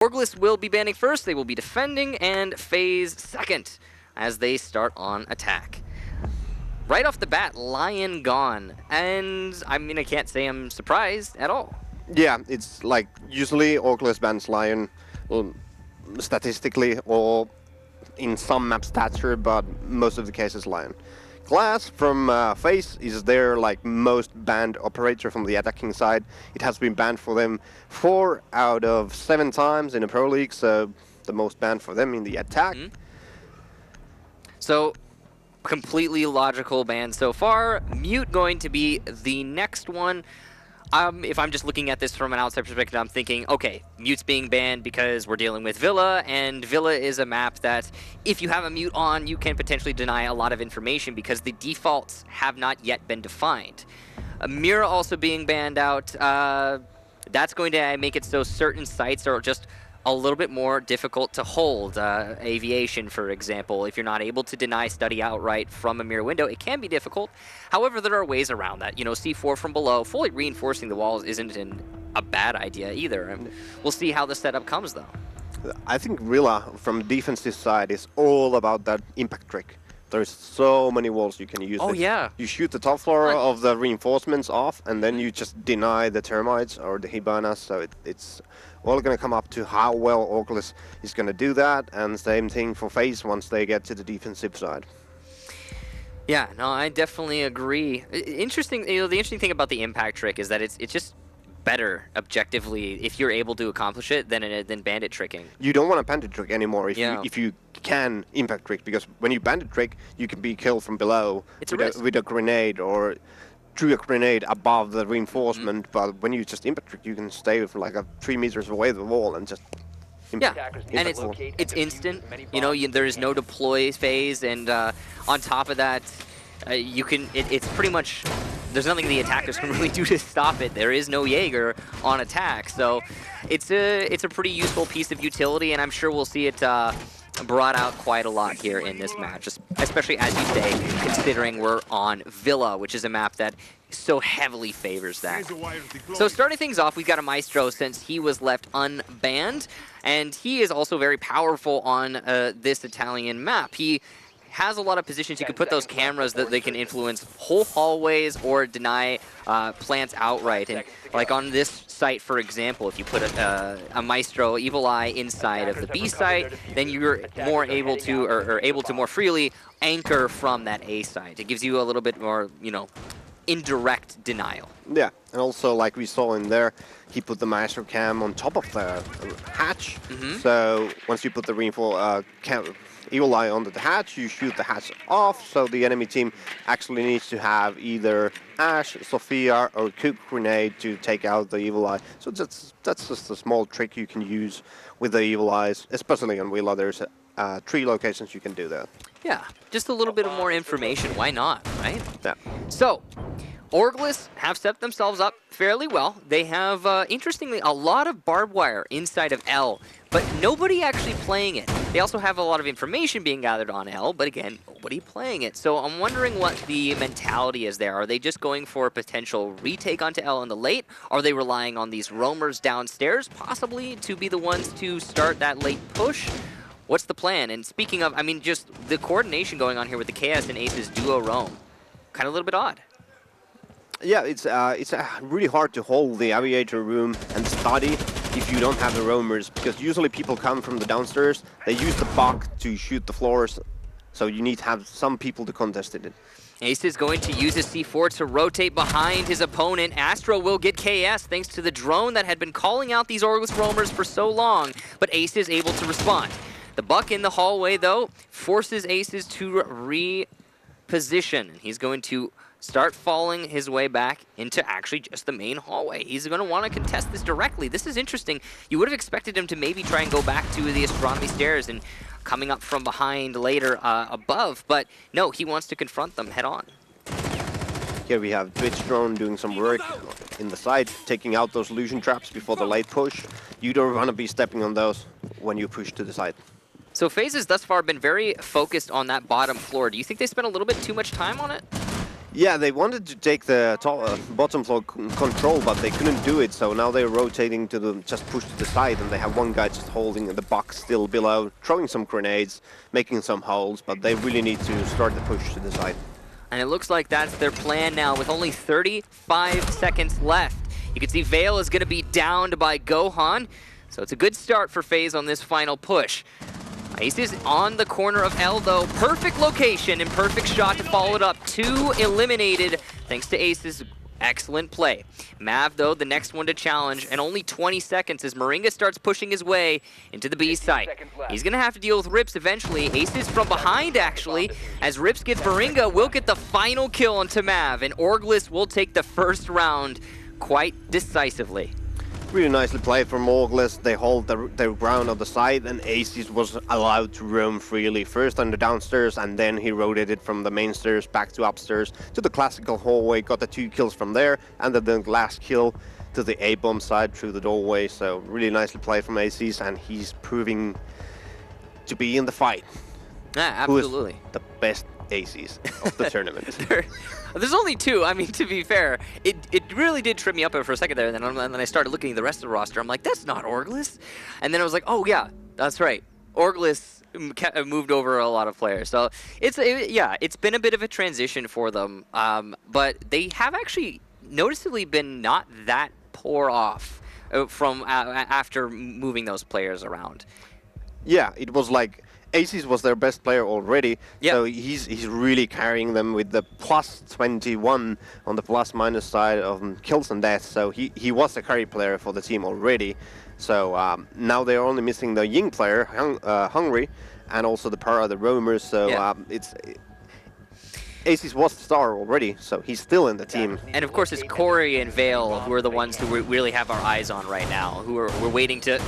Orgless will be banning first, they will be defending, and FaZe second as they start on attack. Right off the bat, Lion gone, and I mean, I can't say I'm surprised at all. Yeah, it's like usually Orgless bans Lion, well, statistically, or in some map stature, but most of the cases Lion. Glass from FaZe is their like most banned operator from the attacking side. It has been banned for them 4 out of 7 times in a Pro League, so the most banned for them in the attack. So, completely logical ban so far. Mute going to be the next one. If I'm just looking at this from an outside perspective, I'm thinking, okay, Mute's being banned because we're dealing with Villa, and Villa is a map that if you have a Mute on, you can potentially deny a lot of information because the defaults have not yet been defined. Mira also being banned out, that's going to make it so certain sites are just a little bit more difficult to hold. Aviation, for example, if you're not able to deny study outright from a mirror window, it can be difficult. However, there are ways around that. You know, C4 from below, fully reinforcing the walls isn't a bad idea either. And we'll see how the setup comes, though. I think Rilla, from the defensive side, is all about that impact trick. There's so many walls you can use. Oh, yeah. You shoot the top floor of the reinforcements off, and then you just deny the termites or the Hibanas, so it's all going to come up to how well Orgless is going to do that, and same thing for FaZe once they get to the defensive side. Yeah, no, I definitely agree. Interesting, you know, the interesting thing about the impact trick is that it's just better objectively if you're able to accomplish it than bandit tricking. You don't want a bandit trick anymore if you can impact trick, because when you bandit trick, you can be killed from below with a grenade or through a grenade above the reinforcement, but when you just impact trick, you can stay for like 3 meters away from the wall and just and it's instant. You know, there is no deploy phase, and on top of that, you can. It's pretty much. There's nothing the attackers can really do to stop it. There is no Jaeger on attack, so it's a pretty useful piece of utility, and I'm sure we'll see it brought out quite a lot here in this match, especially as you say, considering we're on Villa, which is a map that so heavily favors that. So starting things off, we've got a Maestro since he was left unbanned, and he is also very powerful on this Italian map. He has a lot of positions. You can put those cameras that they can influence whole hallways or deny plants outright. And like on this site, for example, if you put a Maestro Evil Eye inside of the B site, then you're more able to, or able to more freely anchor from that A site. It gives you a little bit more, you know, indirect denial. Yeah, and also like we saw in there, he put the Maestro cam on top of the hatch. So once you put the Evil Eye onto the hatch, you shoot the hatch off, so the enemy team actually needs to have either Ash, Sophia, or Cook Grenade to take out the Evil Eye. So that's just a small trick you can use with the Evil Eyes, especially on Willa. There's 3 locations you can do that. Yeah, just a little bit of more information. Why not, right? Yeah. So, Orgless have set themselves up fairly well. They have, interestingly, a lot of barbed wire inside of L, but nobody actually playing it. They also have a lot of information being gathered on L, but again, nobody playing it. So I'm wondering what the mentality is there. Are they just going for a potential retake onto L in the late? Are they relying on these roamers downstairs, possibly, to be the ones to start that late push? What's the plan? And speaking of, I mean, just the coordination going on here with the KS and Aces duo roam. Kind of a little bit odd. Yeah, it's really hard to hold the aviator room and study if you don't have the roamers, because usually people come from the downstairs, they use the buck to shoot the floors, so you need to have some people to contest it. Ace is going to use his C4 to rotate behind his opponent. Astro will get KS thanks to the drone that had been calling out these Orgless roamers for so long, but Ace is able to respond. The buck in the hallway, though, forces Aces to reposition. He's going to start falling his way back into actually just the main hallway. He's going to want to contest this directly. This is interesting. You would have expected him to maybe try and go back to the astronomy stairs and coming up from behind later above, but no, he wants to confront them head on. Here we have Twitch drone doing some work in the side, taking out those illusion traps before the late push. You don't want to be stepping on those when you push to the side. So FaZe has thus far been very focused on that bottom floor. Do you think they spent a little bit too much time on it? Yeah, they wanted to take the top, bottom floor control, but they couldn't do it. So now they're rotating to the just push to the side, and they have one guy just holding the box still below, throwing some grenades, making some holes. But they really need to start the push to the side. And it looks like that's their plan now, with only 35 seconds left. You can see Vale is going to be downed by Gohan, so it's a good start for FaZe on this final push. Ace is on the corner of L, though. Perfect location and perfect shot to follow it up. 2 eliminated thanks to Ace's excellent play. Mav, though, the next one to challenge, and only 20 seconds as Moringa starts pushing his way into the B site. He's going to have to deal with Rips eventually. Ace is from behind, actually, as Rips gets Moringa, will get the final kill onto Mav, and Orgless will take the first round quite decisively. Really nicely played from Orgless. They hold their ground on the side, and Aces was allowed to roam freely. First on the downstairs, and then he rotated from the main stairs back to upstairs to the classical hallway. Got the 2 kills from there, and then the last kill to the A-bomb side through the doorway. So really nicely played from Aces, and he's proving to be in the fight. Yeah, absolutely. Who is the best Aces of the tournament? There's only 2. I mean, to be fair, it really did trip me up for a second there, and then I started looking at the rest of the roster. I'm like, that's not Orgless. And then I was like, oh yeah, that's right. Orgless moved over a lot of players. So it's been a bit of a transition for them, but they have actually noticeably been not that poor off from after moving those players around. Yeah, it was like Aces was their best player already, so he's really carrying them with the plus 21 on the plus-minus side of kills and deaths. So he was a carry player for the team already. So now they're only missing the Ying player, Hungry, and also the Para, the Roamers. So Aces was the star already, so he's still in the team. And of course, it's Corey and Vale who are the ones who we really have our eyes on right now, who we're waiting to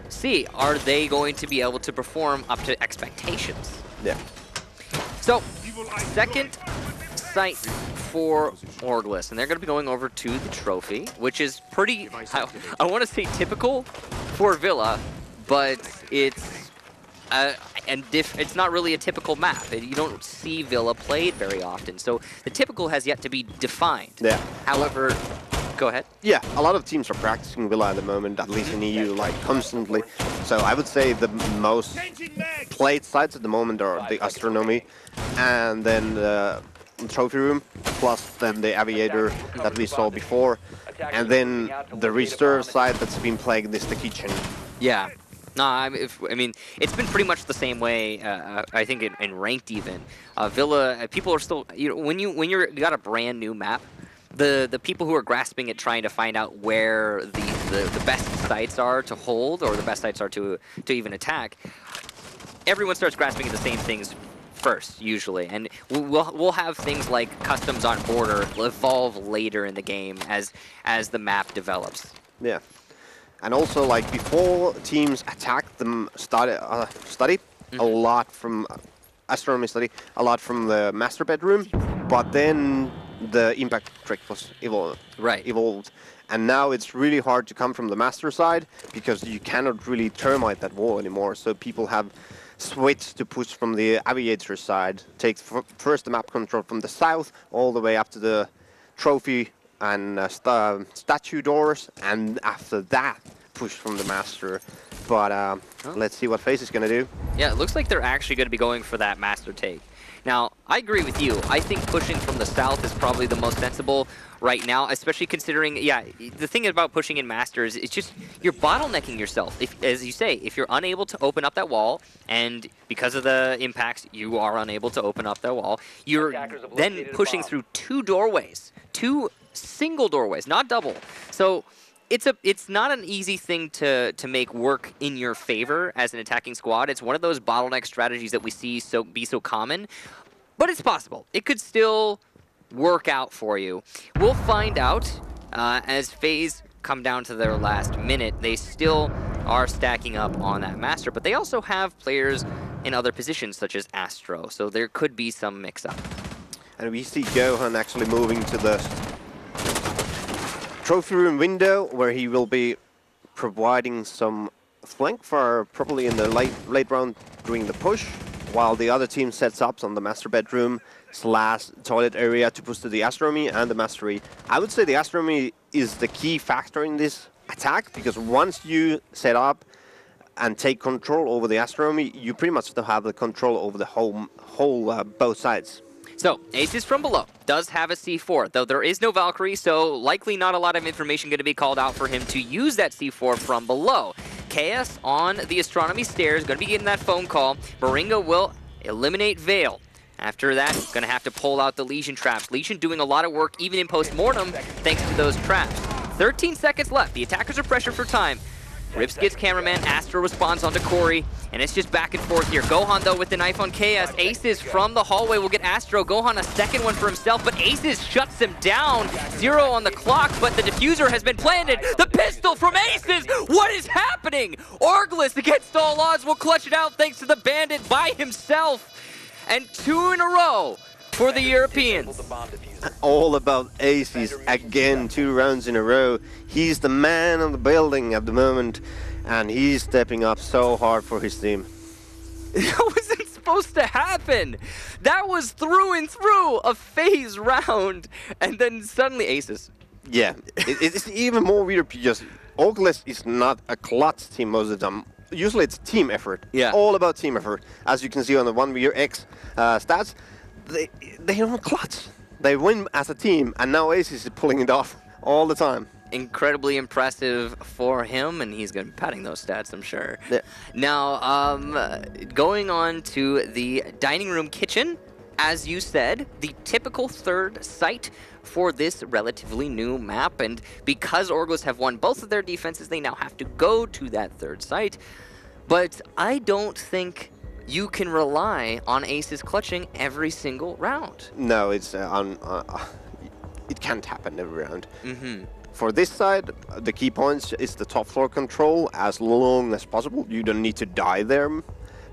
see, are they going to be able to perform up to expectations? Yeah. So, second site for Orgless, and they're going to be going over to the trophy, which is pretty, I want to say typical for Villa, but it's it's not really a typical map. You don't see Villa played very often, so the typical has yet to be defined. Yeah. However, go ahead. Yeah, a lot of teams are practicing Villa at the moment, at least in EU, like constantly. So I would say the most played sites at the moment are the Astronomy, and then the Trophy Room, plus then the Aviator that we saw before, and then the reserve side that's been playing is the Kitchen. Yeah. No, I mean, it's been pretty much the same way. I think in ranked even, Villa, people are still, you know, when you got a brand new map, the people who are grasping it, trying to find out where the best sites are to hold, or the best sites are to even attack, everyone starts grasping at the same things first, usually, and we'll have things like customs on border evolve later in the game as the map develops. Yeah. And also, like, before teams attack them, study a lot from Astronomy, study a lot from the master bedroom, but then the impact trick was evolved. And now it's really hard to come from the master side, because you cannot really termite that wall anymore. So people have switched to push from the Aviator side, take first the map control from the south all the way up to the trophy and statue doors, and after that push from the master. But let's see what FaZe is going to do. Yeah, it looks like they're actually going to be going for that master take. Now, I agree with you. I think pushing from the south is probably the most sensible right now, especially considering, yeah, the thing about pushing in masters is just you're bottlenecking yourself. If, as you say, if you're unable to open up that wall, and because of the impacts, you are unable to open up that wall, you're then pushing through 2 doorways, 2 single doorways, not double. So it's not an easy thing to make work in your favor as an attacking squad. It's one of those bottleneck strategies that we see be so common, but it's possible. It could still work out for you. We'll find out as FaZe come down to their last minute. They still are stacking up on that master, but they also have players in other positions such as Astro, so there could be some mix-up. And we see Gohan actually moving to the trophy room window, where he will be providing some flank fire, probably in the late round during the push. while the other team sets up on the master bedroom / toilet area to push to the astronomy and the mastery. I would say the astronomy is the key factor in this attack, because once you set up and take control over the astronomy, you pretty much still have the control over the whole both sides. So, Aces from below does have a C4, though there is no Valkyrie, so likely not a lot of information going to be called out for him to use that C4 from below. KS on the astronomy stairs, going to be getting that phone call. Moringa will eliminate Veil. After that, going to have to pull out the Legion traps. Legion doing a lot of work even in post-mortem thanks to those traps. 13 seconds left. The attackers are pressured for time. Rips gets cameraman, Astro responds onto Corey, and it's just back and forth here. Gohan, though, with the knife on KS. Aces from the hallway will get Astro. Gohan a second one for himself, but Aces shuts him down. 0 on the clock, but the diffuser has been planted. The pistol from Aces! What is happening? Orgless, against all odds, will clutch it out thanks to the Bandit by himself. And 2 in a row for the Europeans. All about Aces again, 2 rounds in a row. He's the man of the building at the moment, and he's stepping up so hard for his team. That wasn't supposed to happen. That was through and through a FaZe round, and then suddenly Aces. Yeah, it's even more weird because Orgless is not a clutch team most of the time. Usually it's team effort. Yeah. All about team effort. As you can see on the 1vx stats, they don't clutch. They win as a team, and now Aces is pulling it off all the time. Incredibly impressive for him, and he's going to be padding those stats, I'm sure. Yeah. Now, going on to the dining room kitchen, as you said, the typical third site for this relatively new map, and because Orgless have won both of their defenses, they now have to go to that third site. But I don't think you can rely on Aces clutching every single round. No, it's it can't happen every round. Mm-hmm. For this side, the key points is the top floor control as long as possible. You don't need to die there,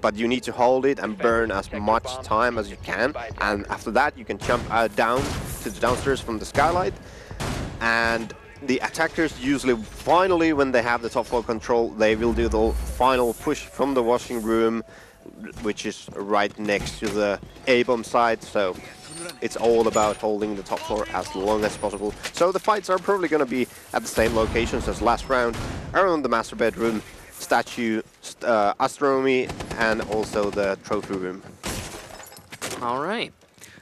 but you need to hold it and burn as much time as you can. And after that, you can jump down to the downstairs from the skylight. And the attackers usually, finally, when they have the top floor control, they will do the final push from the washing room, which is right next to the A-bomb site. So it's all about holding the top floor as long as possible. So the fights are probably going to be at the same locations as last round, around the master bedroom, statue, astronomy, and also the trophy room. All right.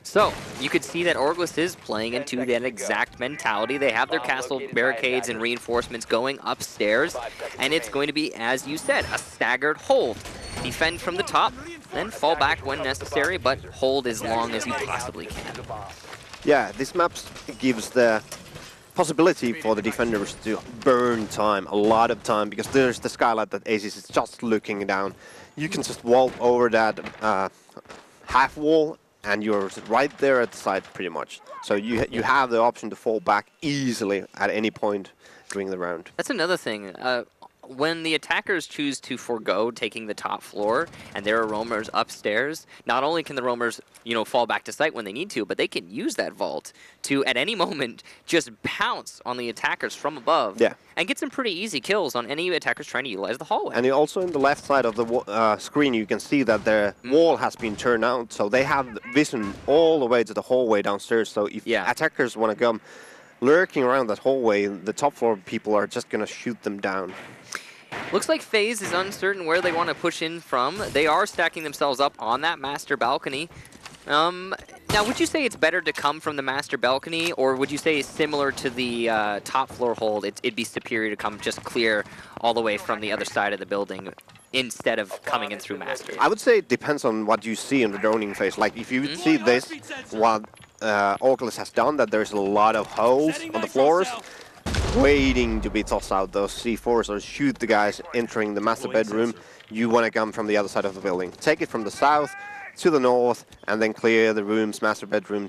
So, you could see that Orgless is playing into that exact mentality. They have their castle barricades and reinforcements going upstairs, and it's going to be, as you said, a staggered hold. Defend from the top, then fall back when necessary, but hold as long as you possibly can. Yeah, this map gives the possibility for the defenders to burn time, a lot of time, because there's the skylight that Aces is just looking down. You can just walk over that half wall, and you're right there at the side pretty much. So you have the option to fall back easily at any point during the round. That's another thing. When the attackers choose to forego taking the top floor and there are roamers upstairs, not only can the roamers, fall back to site when they need to, but they can use that vault to, at any moment, just pounce on the attackers from above. Yeah. And get some pretty easy kills on any attackers trying to utilize the hallway. And also in the left side of the screen, you can see that the wall has been turned out, so they have vision all the way to the hallway downstairs. So if attackers want to come lurking around that hallway, the top floor people are just going to shoot them down. Looks like FaZe is uncertain where they want to push in from. They are stacking themselves up on that master balcony. Now, would you say it's better to come from the master balcony, or would you say similar to the top floor hold, it'd be superior to come just clear all the way from the other side of the building instead of coming in through master? I would say it depends on what you see in the droning phase. Like, if you see this, what Orgless has done, that there's a lot of holes on the floors, waiting to be tossed out, those C4s, or shoot the guys entering the master bedroom. You want to come from the other side of the building. Take it from the south to the north, and then clear the rooms, master bedroom,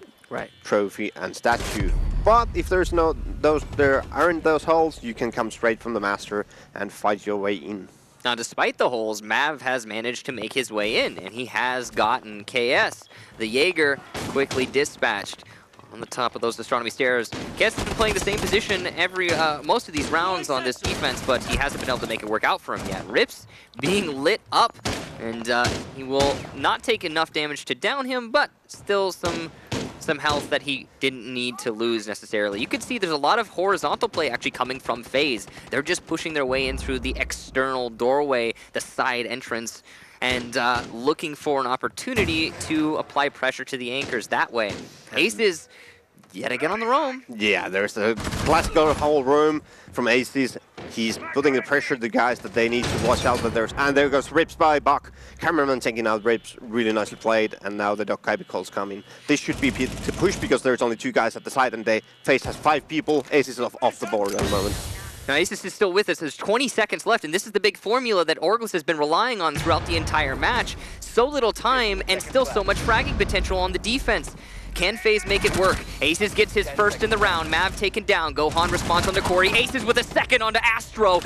trophy, and statue. But if there aren't those holes, you can come straight from the master and fight your way in. Now, despite the holes, Mav has managed to make his way in, and he has gotten KS. The Jaeger quickly dispatched on the top of those astronomy stairs. KS has been playing the same position most of these rounds on this defense, but he hasn't been able to make it work out for him yet. Rips being lit up, And he will not take enough damage to down him, but still some health that he didn't need to lose necessarily. You can see there's a lot of horizontal play actually coming from FaZe. They're just pushing their way in through the external doorway, the side entrance, and looking for an opportunity to apply pressure to the anchors that way. Ace is yet again on the roam. Yeah, there's a classical whole room from Aces. He's putting the pressure to the guys that they need to watch out that there's... And there goes Rips by Buck. Cameraman taking out Rips, really nicely played. And now the Doc Kaibi calls coming. This should be to push because there's only 2 guys at the side and FaZe has 5 people. Aces is off the board at the moment. Now Aces is still with us. There's 20 seconds left, and this is the big formula that Orgless has been relying on throughout the entire match. So little time and still so much fragging potential on the defense. Can FaZe make it work? Aces gets his first in the round. Mav taken down. Gohan responds onto Corey. Aces with a second onto Astro.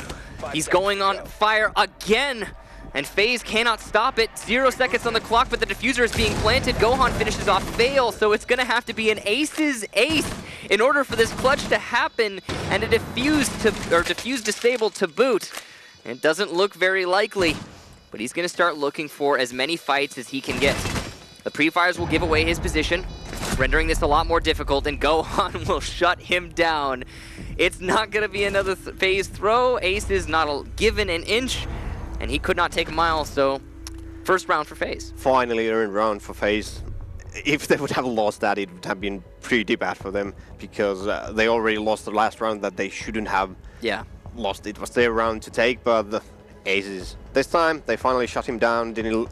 He's going on fire again. And FaZe cannot stop it. 0 seconds on the clock, but the diffuser is being planted. Gohan finishes off Fail, so it's going to have to be an Aces ace in order for this clutch to happen and a diffuse disable to boot. It doesn't look very likely, but he's going to start looking for as many fights as he can get. The pre-fires will give away his position, rendering this a lot more difficult, and Gohan will shut him down. It's not going to be another FaZe throw. Ace is not given an inch, and he could not take a mile, so first round for FaZe. Finally earned round for FaZe. If they would have lost that, it would have been pretty bad for them, because they already lost the last round that they shouldn't have lost. It was their round to take, but the Aces, this time, they finally shut him down, didn't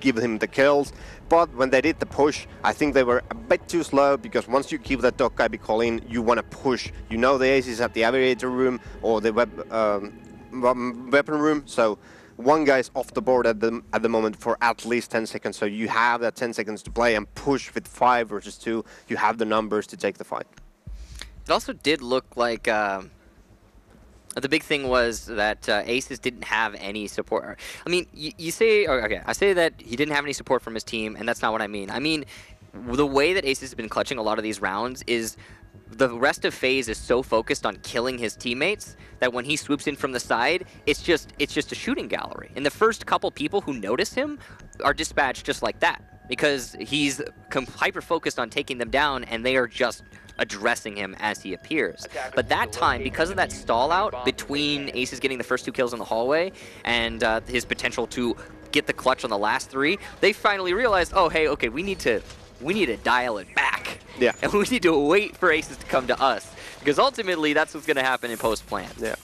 give him the kills. But when they did the push, I think they were a bit too slow, because once you keep that Doc Kaibi call in, you want to push. You know the Aces at the aviator room or the weapon room, so one guy's off the board at the moment for at least 10 seconds, so you have that 10 seconds to play and push with 5 versus 2. You have the numbers to take the fight. It also did look like the big thing was that Aces didn't have any support. I mean, you say, okay, I say that he didn't have any support from his team, and that's not what I mean. I mean, the way that Aces has been clutching a lot of these rounds is the rest of FaZe is so focused on killing his teammates that when he swoops in from the side, it's just a shooting gallery. And the first couple people who notice him are dispatched just like that, because he's hyper-focused on taking them down, and they are just addressing him as he appears. But that time, because of that stall out between Aces getting the first 2 kills in the hallway and his potential to get the clutch on the last 3, they finally realized, oh, hey, okay, we need to dial it back. Yeah. And we need to wait for Aces to come to us, because ultimately that's what's going to happen in post-plan. Yeah.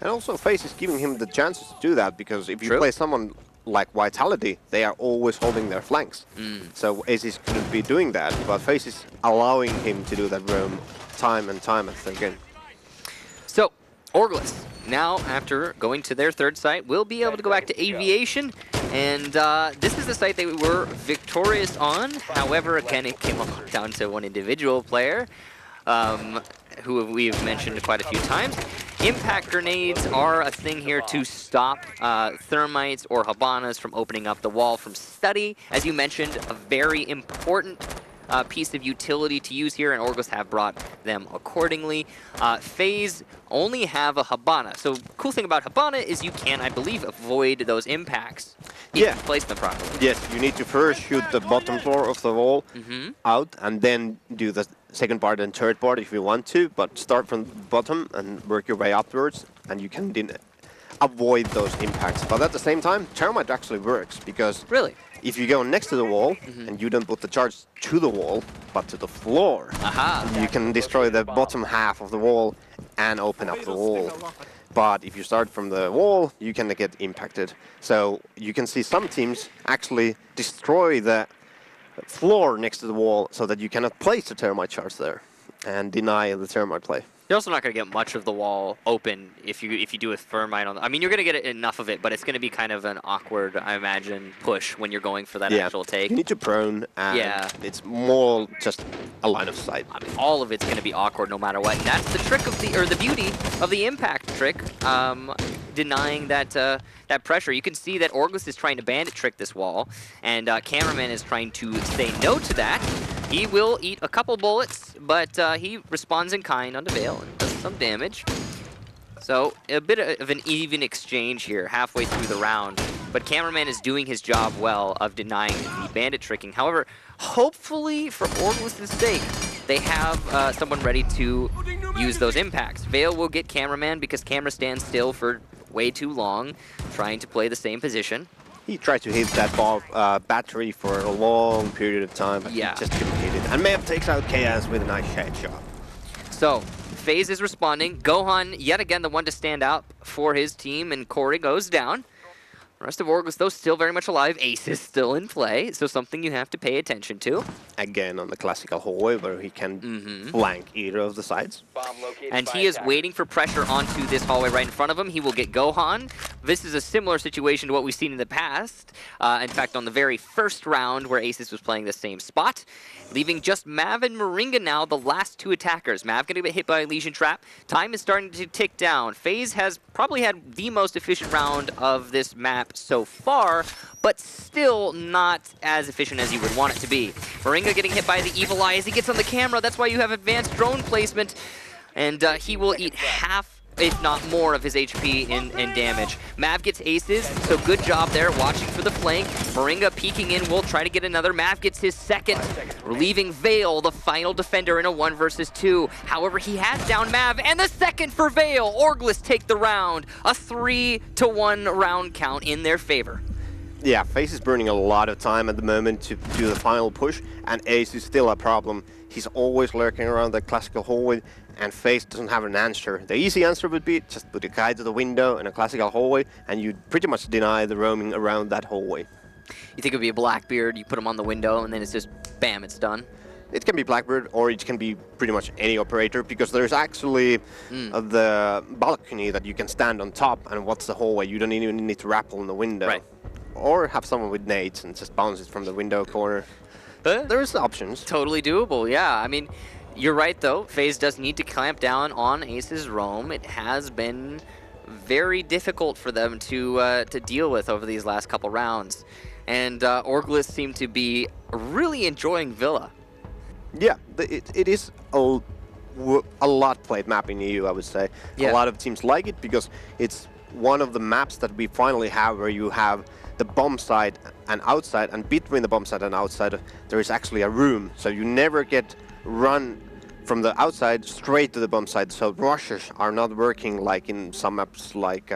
And also FaZe is giving him the chances to do that, because if you play someone like Vitality, they are always holding their flanks. So Aces couldn't be doing that, but FaZe is allowing him to do that roam time and time again. So, Orgless, now after going to their 3rd site, will be able to go back to Aviation, and this is the site they were victorious on. However, again, it came down to one individual player, who we've mentioned quite a few times. Impact grenades are a thing here to stop thermites or Habanas from opening up the wall from study. As you mentioned, a very important piece of utility to use here, and Orgless have brought them accordingly. FaZe only have a Habana. So cool thing about Habana is you can, I believe, avoid those impacts if you place them properly. Yes, you need to first shoot the bottom floor of the wall out, and then do the second part and third part if you want to, but start from the bottom and work your way upwards, and you can avoid those impacts. But at the same time, Thermite actually works, because if you go next to the wall and you don't put the charge to the wall, but to the floor, you can destroy the bottom half of the wall and open up the wall. But if you start from the wall, you can get impacted. So you can see some teams actually destroy the floor next to the wall so that you cannot place the Thermite charge there and deny the Thermite play. You're also not going to get much of the wall open if you do a thermite on. I mean, you're going to get enough of it, but it's going to be kind of an awkward, I imagine, push when you're going for that actual take. You need to prone, and it's more just a line of sight. I mean, all of it's going to be awkward no matter what. And that's the trick of the beauty of the impact trick, denying that that pressure. You can see that Orgless is trying to bandit trick this wall, and Cameraman is trying to say no to that. He will eat a couple bullets, but he responds in kind onto Veil and does some damage. So a bit of an even exchange here, halfway through the round. but Cameraman is doing his job well of denying the bandit tricking. However, hopefully for Orgless' sake, they have someone ready to use those impacts. Vale will get Cameraman because Camera stands still for way too long, trying to play the same position. He tried to hit that ball battery for a long period of time, but yeah, he just couldn't hit it. And Mav takes out Chaos with a nice headshot. So, FaZe is responding. Gohan, yet again, the one to stand out for his team, and Corey goes down. The rest of Orgless, though, still very much alive. Ace is still in play, so something you have to pay attention to. Again, on the classical hallway, where he can blank either of the sides. And he is waiting for pressure onto this hallway right in front of him. He will get Gohan. This is a similar situation to what we've seen in the past. In fact, on the very first round, where Aces was playing the same spot. Leaving just Mav and Moringa now, the last two attackers. Mav going to get hit by a Legion Trap. Time is starting to tick down. FaZe has probably had the most efficient round of this map so far, but still not as efficient as you would want it to be. Moringa getting hit by the Evil Eye as he gets on the camera. That's why you have advanced drone placement. And he will eat half, if not more, of his HP in damage. Mav gets aces, so good job there, watching for the flank. Moringa peeking in, will try to get another. Mav gets his second, relieving Vale, the final defender in a 1 versus 2. However, he has down Mav, and the second for Vale. Orgless take the round. A 3-1 round count in their favor. Yeah, FaZe is burning a lot of time at the moment to do the final push, and Ace is still a problem. He's always lurking around the classical hallway, and FaZe doesn't have an answer. The easy answer would be just put a guy to the window in a classical hallway, and you'd pretty much deny the roaming around that hallway. You think it would be a Blackbeard, you put him on the window, and then it's just, bam, it's done? It can be Blackbeard, or it can be pretty much any operator, because there's actually the balcony that you can stand on top and watch the hallway. You don't even need to rappel in the window. Right. Or have someone with nades and just bounce it from the window corner. There's options. Totally doable, yeah. I mean, you're right, though. FaZe does need to clamp down on Ace's roam. It has been very difficult for them to deal with over these last couple rounds. And Orgless seem to be really enjoying Villa. Yeah, it is a lot played map in EU, I would say. Yeah. A lot of teams like it because it's one of the maps that we finally have where you have the bomb side and outside, and between the bomb side and outside there is actually a room, so you never get run from the outside straight to the bomb side, so rushes are not working like in some maps like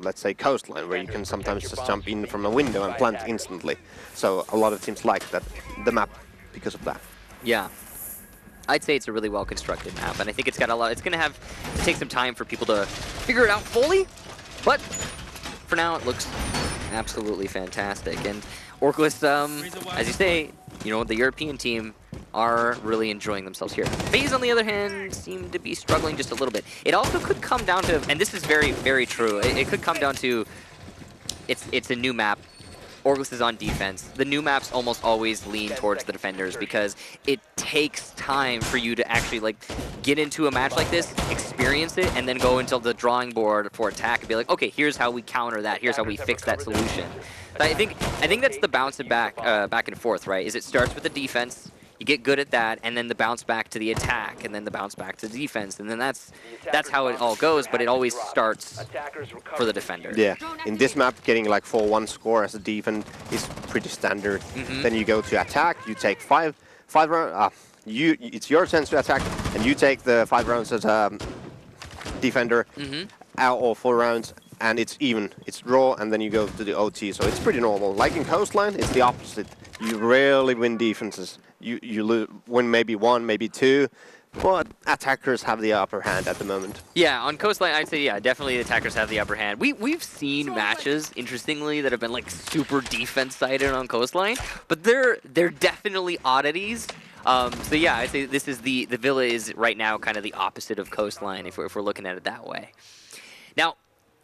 let's say Coastline, where you can sometimes just jump in from a window and plant instantly. So a lot of teams like that, the map, because of that. Yeah. I'd say it's a really well constructed map, and I think it's got a lot. It's going to have to take some time for people to figure it out fully, but for now it looks absolutely fantastic. And Orgless, as you say, you know, the European team are really enjoying themselves here. FaZe, on the other hand, seem to be struggling just a little bit. It also could come down to, and this is very, very true, it could come down to, it's a new map. Orgless is on defense. The new maps almost always lean towards the defenders because it takes time for you to actually like get into a match like this, experience it, and then go into the drawing board for attack and be like, okay, here's how we counter that. Here's how we fix that solution. But I think that's the bounce back and forth, right? Is it starts with the defense, you get good at that, and then the bounce back to the attack, and then the bounce back to the defense, and then that's how it all goes, but it always starts for the defender. Yeah, in this map, getting like 4-1 score as a defense is pretty standard. Then you go to attack, you take five rounds, it's your chance to attack, and you take the 5 rounds as a defender, or 4 rounds, and it's even. It's draw, and then you go to the OT, so it's pretty normal. Like in Coastline, it's the opposite. You rarely win defenses. You win maybe 1, maybe 2, but attackers have the upper hand at the moment. Yeah, on Coastline, I'd say, yeah, definitely the attackers have the upper hand. We've seen matches, interestingly, that have been like super defense-sided on Coastline, but they're definitely oddities. So yeah, I'd say this is the Villa is right now kind of the opposite of Coastline if we're looking at it that way. Now,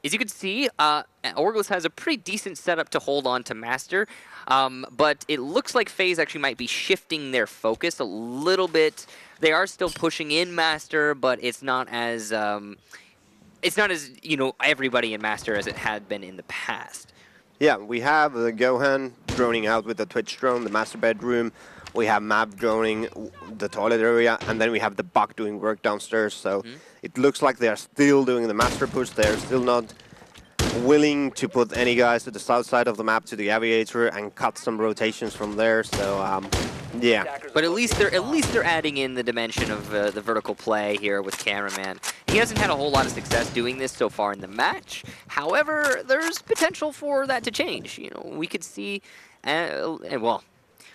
as you can see, Orgless has a pretty decent setup to hold on to Master, but it looks like FaZe actually might be shifting their focus a little bit. They are still pushing in Master, but it's not as you know, everybody in Master as it had been in the past. Yeah, we have Gohan droning out with the Twitch drone, the Master bedroom. We have Mab droning the toilet area, and then we have the Buck doing work downstairs. So it looks like they are still doing the Master push. They're still not willing to put any guys to the south side of the map to the Aviator and cut some rotations from there. So yeah. But at least they're adding in the dimension of the vertical play here with Cameraman. He hasn't had a whole lot of success doing this so far in the match. However, there's potential for that to change. You know, we could see, well,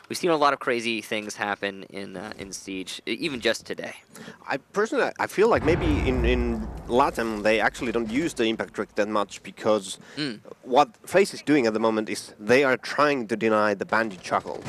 we've seen a lot of crazy things happen in Siege, even just today. I personally, I feel like maybe in LATAM they actually don't use the impact trick that much because what FaZe is doing at the moment is they are trying to deny the bandit chuckle.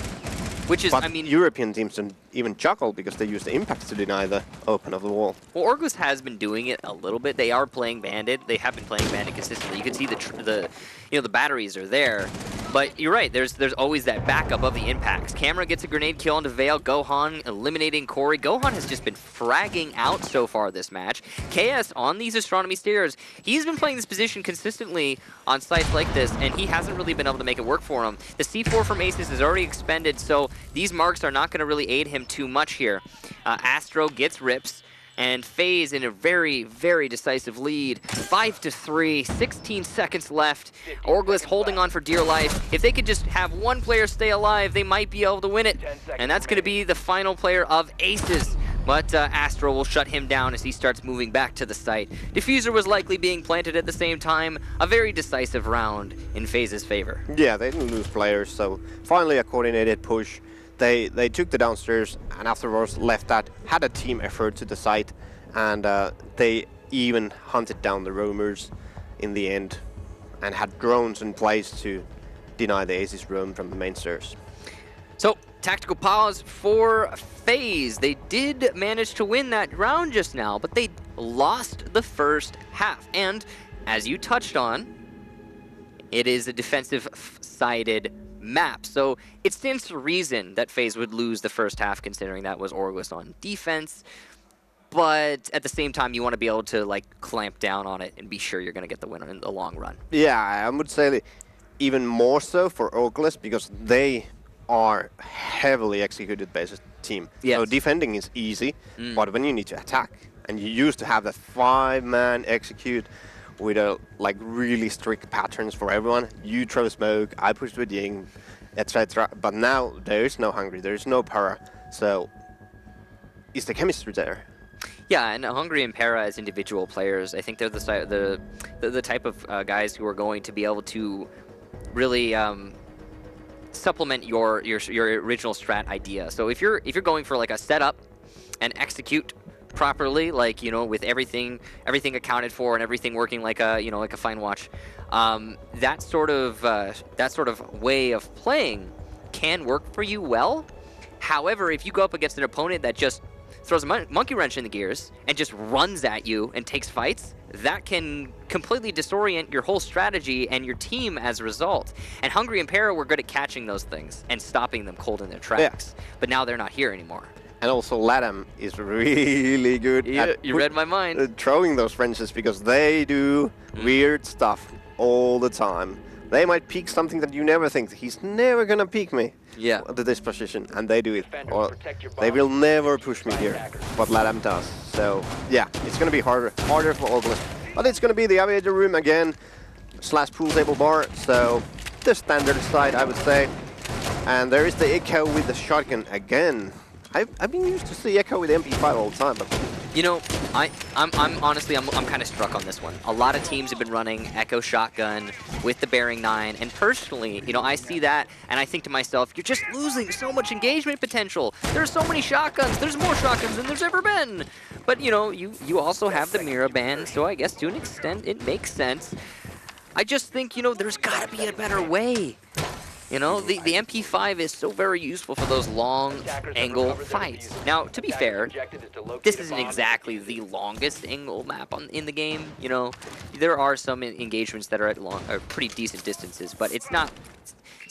Which is, but I mean, European teams don't even chuckle because they use the impact to deny the open of the wall. Well, Orgless has been doing it a little bit. They are playing Bandit. They have been playing Bandit consistently. You can see the batteries are there. But you're right. There's always that backup of the impacts. Camera gets a grenade kill onto Vale. Gohan eliminating Corey. Gohan has just been fragging out so far this match. KS on these astronomy stairs. He's been playing this position consistently on sites like this, and he hasn't really been able to make it work for him. The C4 from Aces is already expended, so these marks are not going to really aid him too much here. Astro gets rips. And FaZe in a very, very decisive lead. 5-3, 16 seconds left. Orgless holding on for dear life. If they could just have one player stay alive, they might be able to win it. And that's going to be the final player of Aces. But Astro will shut him down as he starts moving back to the site. Diffuser was likely being planted at the same time. A very decisive round in FaZe's favor. Yeah, they didn't lose players, so finally a coordinated push. They took the downstairs and afterwards left that, had a team effort to the site, and they even hunted down the roamers in the end and had drones in place to deny the Aces roam from the main stairs. So, tactical pause for FaZe. They did manage to win that round just now, but they lost the first half. And as you touched on, it is a defensive-sided map. So it stands to reason that FaZe would lose the first half, considering that was Orgless on defense. But at the same time, you want to be able to like clamp down on it and be sure you're going to get the win in the long run. Yeah, I would say even more so for Orgless because they are heavily executed based team. Yes. So defending is easy, but when you need to attack, and you used to have that 5-man execute with a like really strict patterns for everyone. You throw smoke, I push with Ying, etc. But now there is no Hungry, there is no Para. So is the chemistry there? Yeah, and Hungry and Para as individual players, I think they're the type of guys who are going to be able to really supplement your original strat idea. So if you're going for like a setup and execute properly, like, you know, with everything accounted for and everything working like a, you know, like a fine watch, that sort of way of playing can work for you well. However, if you go up against an opponent that just throws a monkey wrench in the gears and just runs at you and takes fights, that can completely disorient your whole strategy and your team as a result. And Hungry and Para were good at catching those things and stopping them cold in their tracks. Yeah. But now they're not here anymore. And also LATAM is really good at you read my mind. Throwing those wrenches because they do weird stuff all the time. They might peek something that you never think, he's never gonna peek me to this position, and they do it. Or they will never push me here, but LATAM does. So yeah, it's gonna be harder for Orgless. But it's gonna be the Aviator room again, / pool table bar, so the standard side, I would say. And there is the Echo with the shotgun again. I've been used to see Echo with MP5 all the time, but you know, I'm honestly kind of struck on this one. A lot of teams have been running Echo shotgun with the bearing 9, and personally, you know, I see that and I think to myself, you're just losing so much engagement potential. There's so many shotguns. There's more shotguns than there's ever been. But you know, you also have the Mira ban, so I guess to an extent it makes sense. I just think, you know, there's got to be a better way. You know, the MP5 is so very useful for those long angle fights. Now, to be fair, this isn't exactly the longest angle map in the game. You know, there are some engagements that are at pretty decent distances, but it's not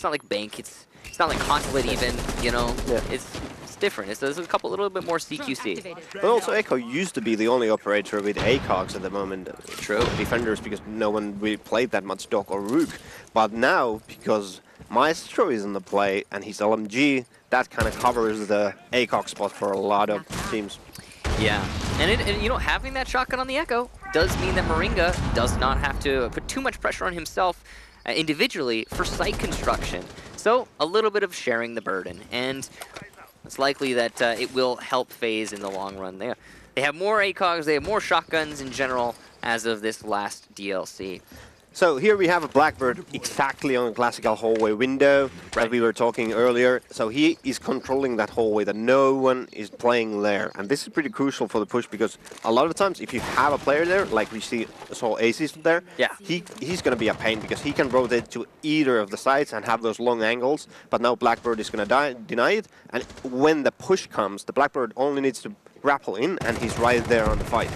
like Bank. It's not like Consulate even. You know, it's different. There's a little bit more CQC. But also Echo used to be the only operator with ACOGs at the moment. True. Defenders, because no one really played that much Doc or Rook. But now, because Maestro is in the play and he's LMG, that kind of covers the ACOG spot for a lot of teams. Yeah, and you know, having that shotgun on the Echo does mean that Moringa does not have to put too much pressure on himself individually for site construction. So a little bit of sharing the burden, and it's likely that it will help FaZe in the long run. They have more ACOGs, they have more shotguns in general as of this last DLC. So here we have a Blackbird exactly on the classical hallway window that we were talking earlier. So he is controlling that hallway, that no one is playing there. And this is pretty crucial for the push, because a lot of times if you have a player there, like we saw Aces there, he's going to be a pain, because he can rotate to either of the sides and have those long angles. But now Blackbird is going to deny it. And when the push comes, the Blackbird only needs to grapple in, and he's right there on the fight.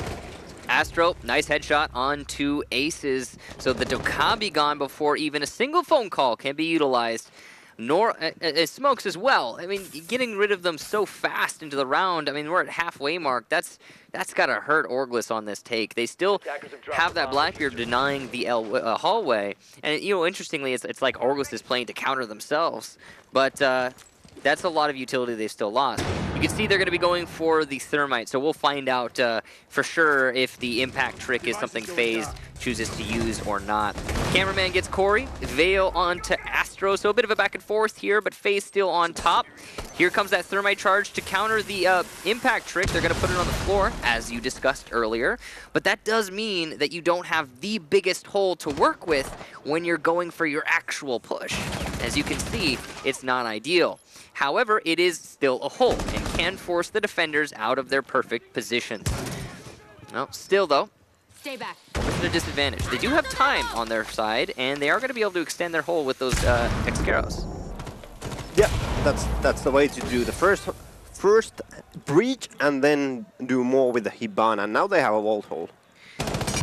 Astro, nice headshot onto Aces. So the Dokkaebi gone before even a single phone call can be utilized. Nor Smokes as well. I mean, getting rid of them so fast into the round. I mean, we're at halfway mark. That's got to hurt Orgless on this take. They still have that Blackbeard denying the hallway. And, you know, interestingly, it's like Orgless is playing to counter themselves. But that's a lot of utility they've still lost. You can see they're going to be going for the Thermite, so we'll find out for sure if the impact trick is something FaZe chooses to use or not. Cameraman gets Corey, Veil onto Astro, so a bit of a back and forth here, but FaZe still on top. Here comes that Thermite charge to counter the impact trick. They're going to put it on the floor, as you discussed earlier. But that does mean that you don't have the biggest hole to work with when you're going for your actual push. As you can see, it's not ideal. However, it is still a hole and can force the defenders out of their perfect positions. No, still though, stay back. This is a disadvantage. They do have time on their side, and they are going to be able to extend their hole with those Excaros. Yeah, that's the way to do the first breach and then do more with the Hibana. Now they have a vault hole.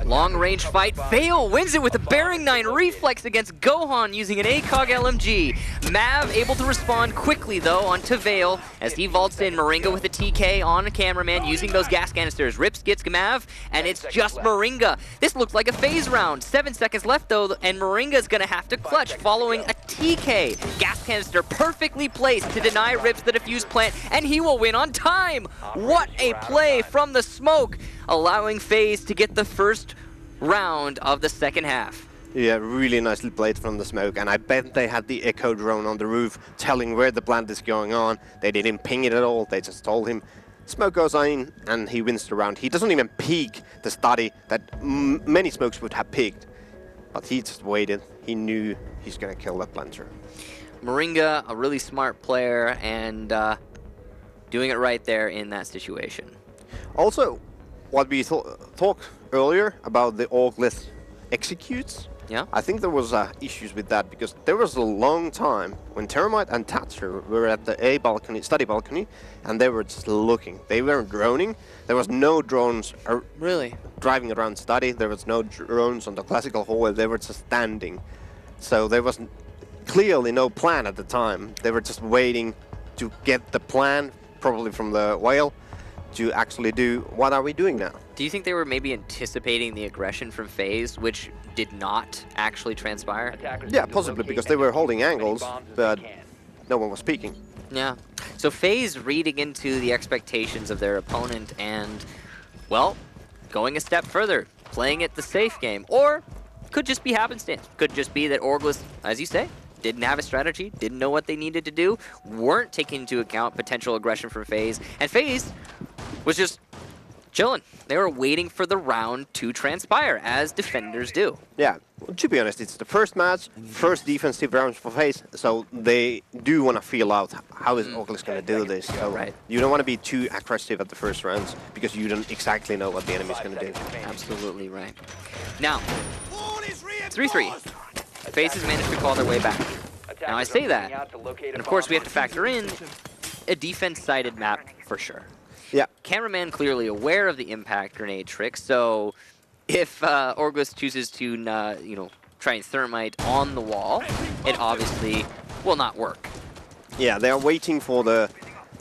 Long range fight. Veil wins it with a Bearing 9 reflex against Gohan using an ACOG LMG. Mav able to respond quickly though onto Veil as he vaults in. Moringa with a TK on a Cameraman using those gas canisters. Rips gets Mav, and it's just Moringa. This looks like a FaZe round. 7 seconds left though, and Moringa's gonna have to clutch following a TK. Gas canister perfectly placed to deny Rips the defuse plant, and he will win on time. What a play from the smoke, allowing FaZe to get the first round of the second half. Yeah, really nicely played from the smoke, and I bet they had the echo drone on the roof telling where the plant is going on. They didn't ping it at all, they just told him. Smoke goes in and he wins the round. He doesn't even peek the study that many smokes would have peeked, but he just waited. He knew he's gonna kill that planter. Moringa, a really smart player, and doing it right there in that situation. Also, what we talked earlier about the Orgless executes, I think there was issues with that, because there was a long time when Thermite and Thatcher were at the study balcony, and they were just looking. They weren't droning. There was no drones really driving around study. There was no drones on the classical hallway. They were just standing. So there was clearly no plan at the time. They were just waiting to get the plan, probably from the whale, to actually do what are we doing now. Do you think they were maybe anticipating the aggression from FaZe, which did not actually transpire? Yeah, possibly, because they were holding angles, but no one was speaking. Yeah. So FaZe reading into the expectations of their opponent and, well, going a step further, playing it the safe game, or could just be happenstance. Could just be that Orgless, as you say, didn't have a strategy, didn't know what they needed to do, weren't taking into account potential aggression from FaZe, and FaZe was just chilling. They were waiting for the round to transpire, as defenders do. Yeah, well, to be honest, it's the first match, first defensive round for FaZe, so they do want to feel out how is Orgless going to do this. So you don't want to be too aggressive at the first rounds, because you don't exactly know what the enemy is going to do. Absolutely right. Now, 3-3. FaZe has managed to call their way back. Now I say that, and of course we have to factor in a defense-sided map for sure. Yeah. Cameraman clearly aware of the impact grenade trick, so if Orgless chooses to you know, try and Thermite on the wall, it obviously will not work. Yeah, they are waiting for the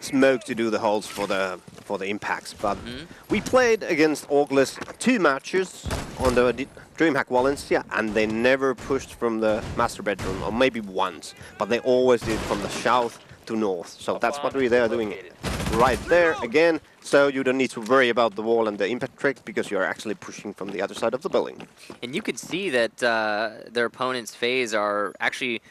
smoke to do the holes for the impacts, but we played against Orgless 2 matches on the DreamHack Valencia, and they never pushed from the master bedroom, or maybe once, but they always did from the south to north. So that's what they are doing right there again. So you don't need to worry about the wall and the impact trick because you're actually pushing from the other side of the building. And you can see that their opponents' FaZe are actually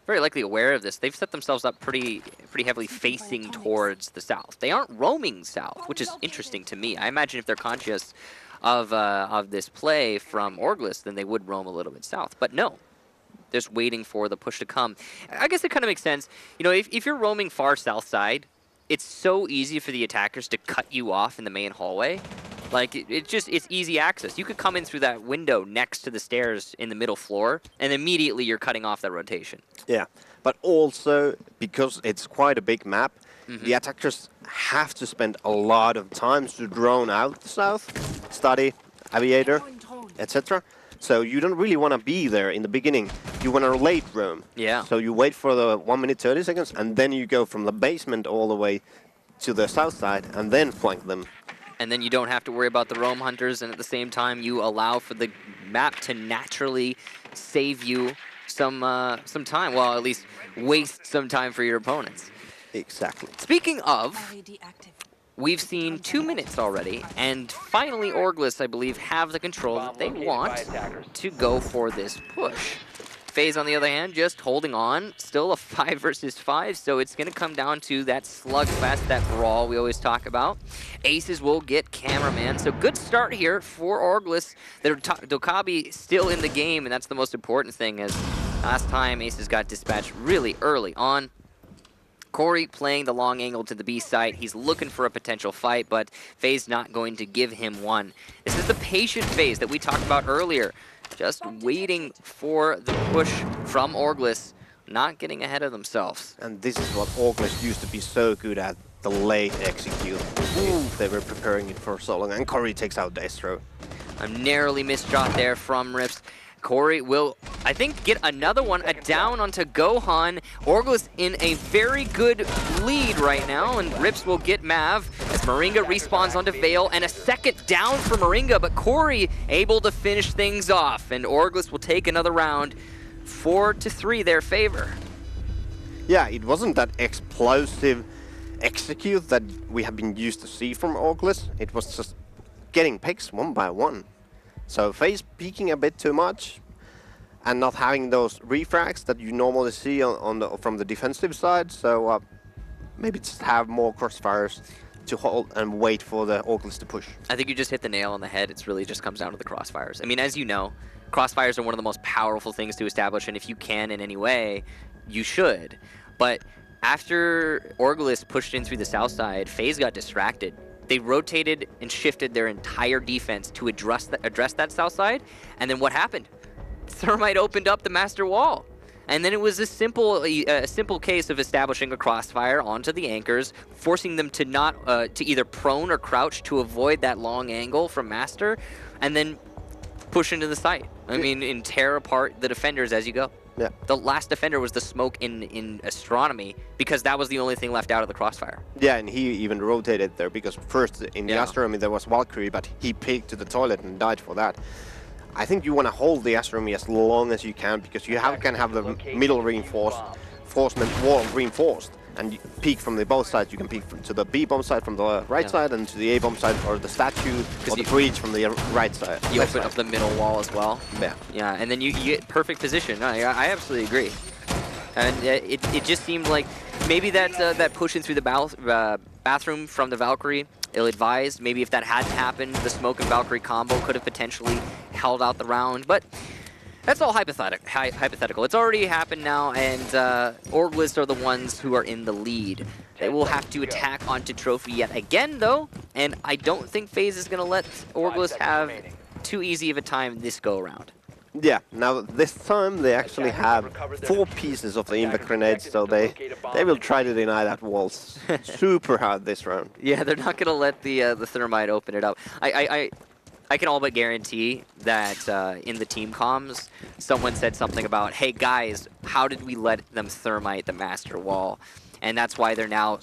very likely aware of this. They've set themselves up pretty heavily facing towards the south. They aren't roaming south, which is interesting to me. I imagine if they're conscious of this play from Orgless, then they would roam a little bit south. But no, just waiting for the push to come. I guess it kind of makes sense. You know, if you're roaming far south side, it's so easy for the attackers to cut you off in the main hallway. Like, it's easy access. You could come in through that window next to the stairs in the middle floor, and immediately you're cutting off that rotation. Yeah, but also, because it's quite a big map, the attackers have to spend a lot of time to drone out the south, study, aviator, etc. So you don't really want to be there in the beginning. You want to late roam. Yeah. So you wait for the 1 minute 30 seconds, and then you go from the basement all the way to the south side, and then flank them. And then you don't have to worry about the roam hunters, and at the same time you allow for the map to naturally save you some time. Well, at least waste some time for your opponents. Exactly. Speaking of, we've seen 2 minutes already, and finally Orgless, I believe, have the control that they want to go for this push. FaZe, on the other hand, just holding on. Still a 5 versus 5, so it's going to come down to that slugfest, that brawl we always talk about. Aces will get cameraman, so good start here for Orgless. Their Dokkaebi still in the game, and that's the most important thing, as last time Aces got dispatched really early on. Corey playing the long angle to the B site. He's looking for a potential fight, but FaZe not going to give him one. This is the patient FaZe that we talked about earlier. Just waiting for the push from Orgless, not getting ahead of themselves. And this is what Orgless used to be so good at, the late execute. They were preparing it for so long, and Corey takes out Destro. A narrowly missed shot there from Rips. Corey will, I think, get another one, a down onto Gohan. Orgless in a very good lead right now, and Rips will get Mav as Moringa respawns onto Vale, and a second down for Moringa, but Corey able to finish things off, and Orgless will take another round, 4-3 their favor. Yeah, it wasn't that explosive execute that we have been used to see from Orgless. It was just getting picks one by one. So FaZe peeking a bit too much and not having those refrags that you normally see from the defensive side. So maybe just have more crossfires to hold and wait for the Orgless to push. I think you just hit the nail on the head. It really just comes down to the crossfires. I mean, as you know, crossfires are one of the most powerful things to establish, and if you can in any way, you should. But after Orgless pushed in through the south side, FaZe got distracted. They rotated and shifted their entire defense to address that south side, and then what happened? Thermite opened up the master wall. And then it was a simple case of establishing a crossfire onto the anchors, forcing them to not to either prone or crouch to avoid that long angle from master, and then push into the site. I mean, and tear apart the defenders as you go. Yeah. The last defender was the smoke in astronomy, because that was the only thing left out of the crossfire. Yeah, and he even rotated there because first in the astronomy there was Valkyrie, but he peeked to the toilet and died for that. I think you want to hold the astronomy as long as you can, because you can have the middle reinforcement wall reinforced, and you peek from the both sides. You can peek to the B bomb side from the right side, and to the A bomb side, or the statue, or the breach from the right side. You open up the middle wall as well. Yeah. Yeah, and then you get perfect position. No, I absolutely agree. And it just seemed like maybe that push in through the bathroom from the Valkyrie, ill-advised. Maybe if that hadn't happened, the smoke and Valkyrie combo could have potentially held out the round. But that's all hypothetical. It's already happened now, and Orgless are the ones who are in the lead. They will have to attack onto Trophy yet again, though, and I don't think FaZe is going to let Orgless have too easy of a time this go-around. Yeah, now this time they actually have 4 pieces of the impact grenades, so they will try to deny that wall super hard this round. Yeah, they're not going to let the Thermite open it up. I can all but guarantee that in the team comms, someone said something about, hey guys, how did we let them Thermite the master wall? And that's why they're now,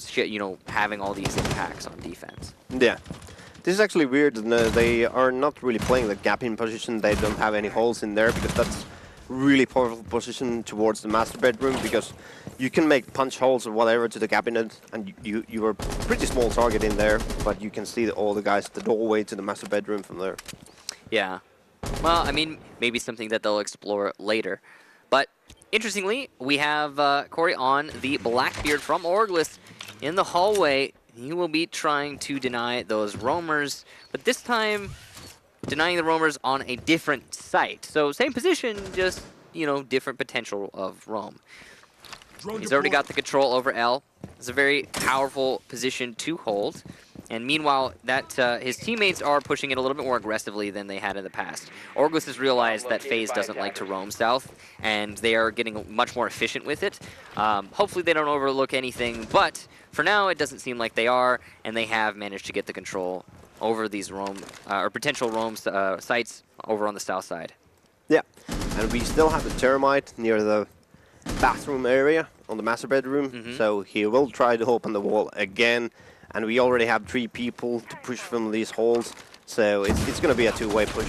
having all these impacts on defense. Yeah. This is actually weird. They are not really playing the gap in position. They don't have any holes in there, because that's really powerful position towards the master bedroom because you can make punch holes or whatever to the cabinet, and you are a pretty small target in there, but you can see all the guys at the doorway to the master bedroom from there. Yeah. Well, I mean, maybe something that they'll explore later. But interestingly, we have Corey on the Blackbeard from Orgless in the hallway. He will be trying to deny those roamers, but this time denying the roamers on a different site. So same position, just, you know, different potential of roam. He's already got the control over L. It's a very powerful position to hold. And meanwhile, that his teammates are pushing it a little bit more aggressively than they had in the past. Orgless has realized that FaZe doesn't like to roam south, and they are getting much more efficient with it. Hopefully they don't overlook anything, but for now it doesn't seem like they are, and they have managed to get the control over these roam, or potential roam sites over on the south side. Yeah, and we still have the termite near the bathroom area on the master bedroom, so he will try to open the wall again. And we already have 3 people to push from these holes, so it's going to be a two-way push.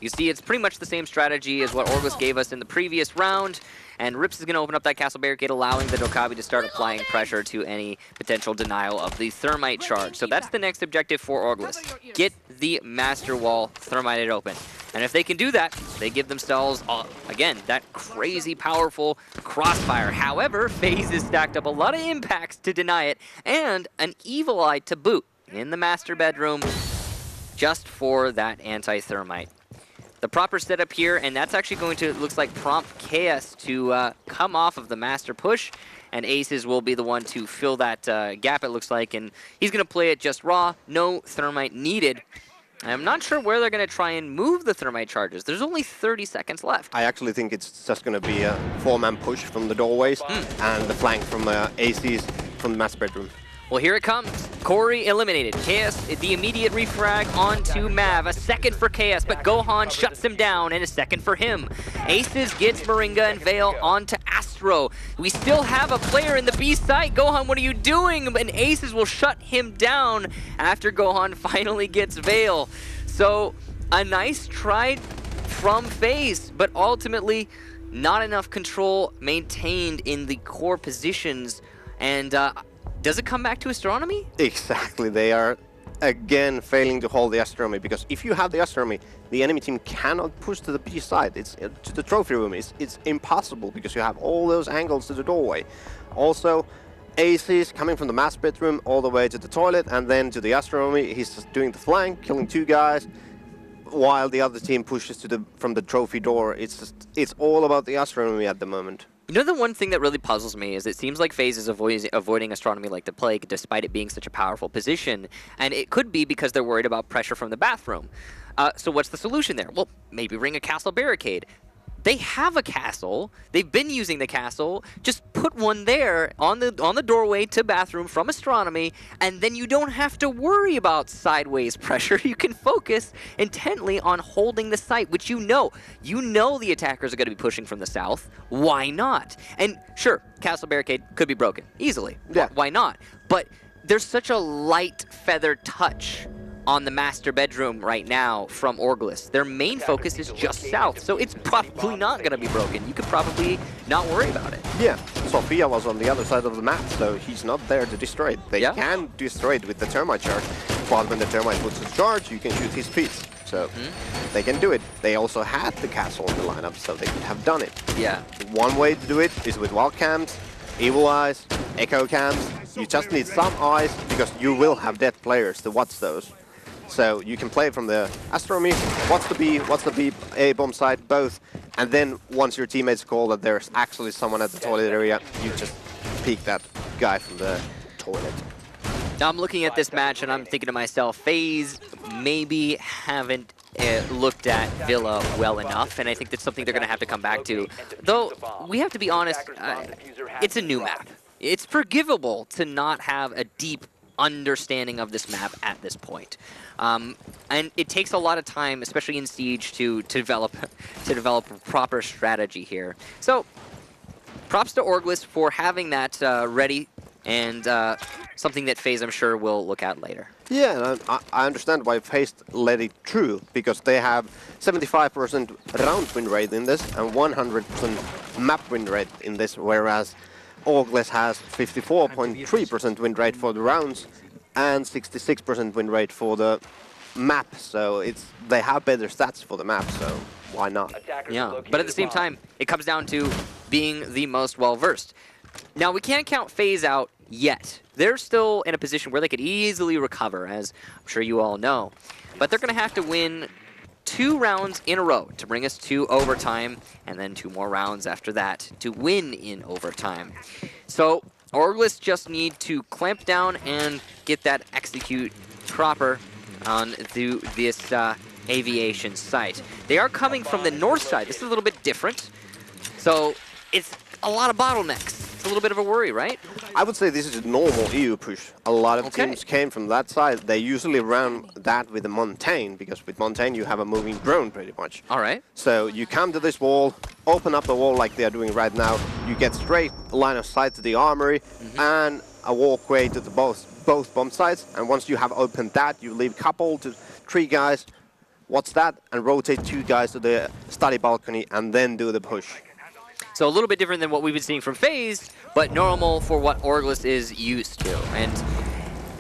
You see, it's pretty much the same strategy as what Orgless gave us in the previous round. And Rips is going to open up that castle barricade, allowing the Dokkaebi to start applying pressure to any potential denial of the thermite charge. So that's the next objective for Orgless. Get the master wall thermited open. And if they can do that, they give themselves, again, that crazy powerful crossfire. However, FaZe has stacked up a lot of impacts to deny it, and an Evil Eye to boot in the master bedroom just for that anti-thermite. The proper setup here, and that's actually going to, looks like, prompt KS to come off of the master push, and Aces will be the one to fill that gap, it looks like, and he's going to play it just raw, no thermite needed. I'm not sure where they're going to try and move the thermite charges. There's only 30 seconds left. I actually think it's just going to be a 4-man push from the doorways and the flank from Aces from the master bedroom. Well, here it comes. Corey eliminated. KS, the immediate refrag onto Mav. A second for KS, but Gohan shuts him down, and a second for him. Aces gets Moringa and Vale onto Astro. We still have a player in the B site. Gohan, what are you doing? And Aces will shut him down after Gohan finally gets Vale. So, a nice try from FaZe, but ultimately not enough control maintained in the core positions. And, does it come back to astronomy? Exactly. They are, again, failing to hold the astronomy, because if you have the astronomy, the enemy team cannot push to the B side. It's to the trophy room. It's impossible because you have all those angles to the doorway. Also, Aces coming from the master bedroom all the way to the toilet and then to the astronomy. He's just doing the flank, killing 2 guys, while the other team pushes to from the trophy door. It's all about the astronomy at the moment. You know, the one thing that really puzzles me is it seems like FaZe is avoiding astronomy like the plague, despite it being such a powerful position. And it could be because they're worried about pressure from the bathroom. So what's the solution there? Well, maybe ring a castle barricade. They have a castle. They've been using the castle. Just put one there on the doorway to bathroom from astronomy, and then you don't have to worry about sideways pressure. You can focus intently on holding the site, which you know the attackers are going to be pushing from the south. Why not? And sure, castle barricade could be broken easily. Yeah. Why not? But there's such a light feather touch on the master bedroom right now from Orgless. Their main focus is just south, so it's probably not going to be broken. You could probably not worry about it. Yeah, Sophia was on the other side of the map, so he's not there to destroy it. They can destroy it with the termite charge, but when the termite puts its charge, you can shoot his piece. So they can do it. They also had the castle in the lineup, so they could have done it. Yeah. One way to do it is with wall cams, evil eyes, echo cams. You just need some eyes, because you will have dead players to watch those. So you can play from the astronomy, what's the B, A bomb side, both, and then once your teammates call that there's actually someone at the toilet area, you just peek that guy from the toilet. Now I'm looking at this match and I'm thinking to myself, FaZe maybe haven't looked at Villa well enough, and I think that's something they're going to have to come back to. Though, we have to be honest, it's a new map. It's forgivable to not have a deep understanding of this map at this point. And it takes a lot of time, especially in Siege, to develop a proper strategy here. So, props to Orgless for having that ready, and something that FaZe, I'm sure, will look at later. Yeah, and I understand why FaZe let it through, because they have 75% round win rate in this and 100% map win rate in this, whereas Orgless has 54.3% win rate for the rounds and 66% win rate for the map. So they have better stats for the map, so why not? Yeah, but at the same time, it comes down to being the most well-versed. Now, we can't count FaZe out yet. They're still in a position where they could easily recover, as I'm sure you all know. But they're going to have to win 2 rounds in a row to bring us to overtime, and then 2 more rounds after that to win in overtime. So, Orgless just need to clamp down and get that execute proper on this aviation site. They are coming from the north side. This is a little bit different. So, it's a lot of bottlenecks. It's a little bit of a worry, right? I would say this is a normal EU push. A lot of teams came from that side. They usually run that with a Montaigne, because with Montaigne you have a moving drone pretty much. All right. So you come to this wall, open up the wall like they are doing right now. You get straight line of sight to the armory and a walkway to the both bomb sites. And once you have opened that, you leave couple to 3 guys. What's that? And rotate 2 guys to the study balcony and then do the push. So a little bit different than what we've been seeing from FaZe, but normal for what Orgless is used to. And